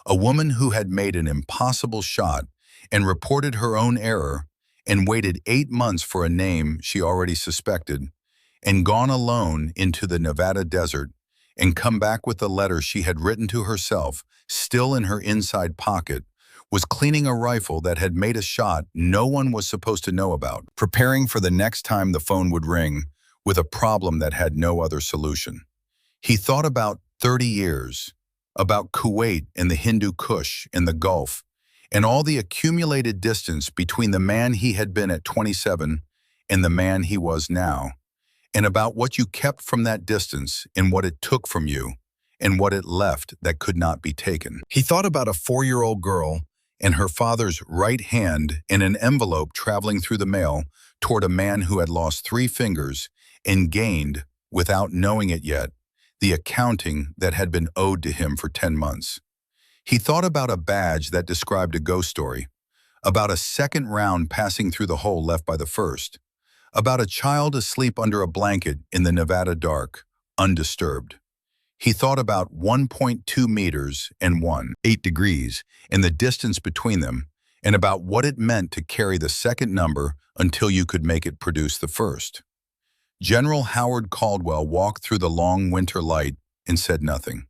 a woman who had made an impossible shot and reported her own error and waited 8 months for a name she already suspected, and gone alone into the Nevada desert and come back with the letter she had written to herself still in her inside pocket, was cleaning a rifle that had made a shot no one was supposed to know about, preparing for the next time the phone would ring, with a problem that had no other solution. He thought about 30 years, about Kuwait and the Hindu Kush and the Gulf, and all the accumulated distance between the man he had been at 27 and the man he was now, and about what you kept from that distance and what it took from you, and what it left that could not be taken. He thought about a 4-year-old girl and her father's right hand in an envelope traveling through the mail toward a man who had lost 3 fingers and gained, without knowing it yet, the accounting that had been owed to him for 10 months. He thought about a badge that described a ghost story, about a second round passing through the hole left by the first, about a child asleep under a blanket in the Nevada dark, undisturbed. He thought about 1.2 meters and 8 degrees and the distance between them, and about what it meant to carry the second number until you could make it produce the first. General Howard Caldwell walked through the long winter light and said nothing.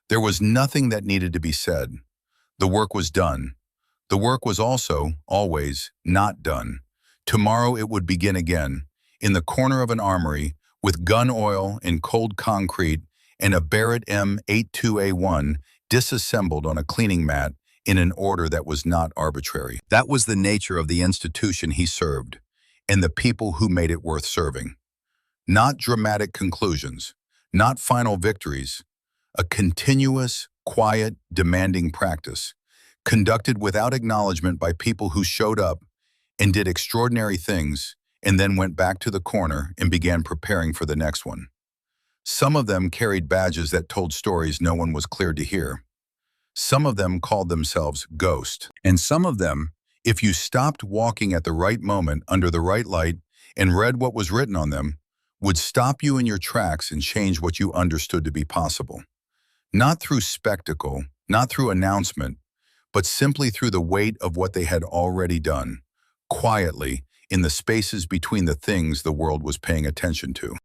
There was nothing that needed to be said. The work was done. The work was also, always, not done. Tomorrow it would begin again, in the corner of an armory, with gun oil and cold concrete and a Barrett M82A1 disassembled on a cleaning mat in an order that was not arbitrary. That was the nature of the institution he served, and the people who made it worth serving. Not dramatic conclusions, not final victories, a continuous, quiet, demanding practice, conducted without acknowledgement by people who showed up and did extraordinary things and then went back to the corner and began preparing for the next one. Some of them carried badges that told stories no one was cleared to hear. Some of them called themselves Ghost. And some of them, if you stopped walking at the right moment under the right light and read what was written on them, would stop you in your tracks and change what you understood to be possible. Not through spectacle, not through announcement, but simply through the weight of what they had already done, quietly, in the spaces between the things the world was paying attention to.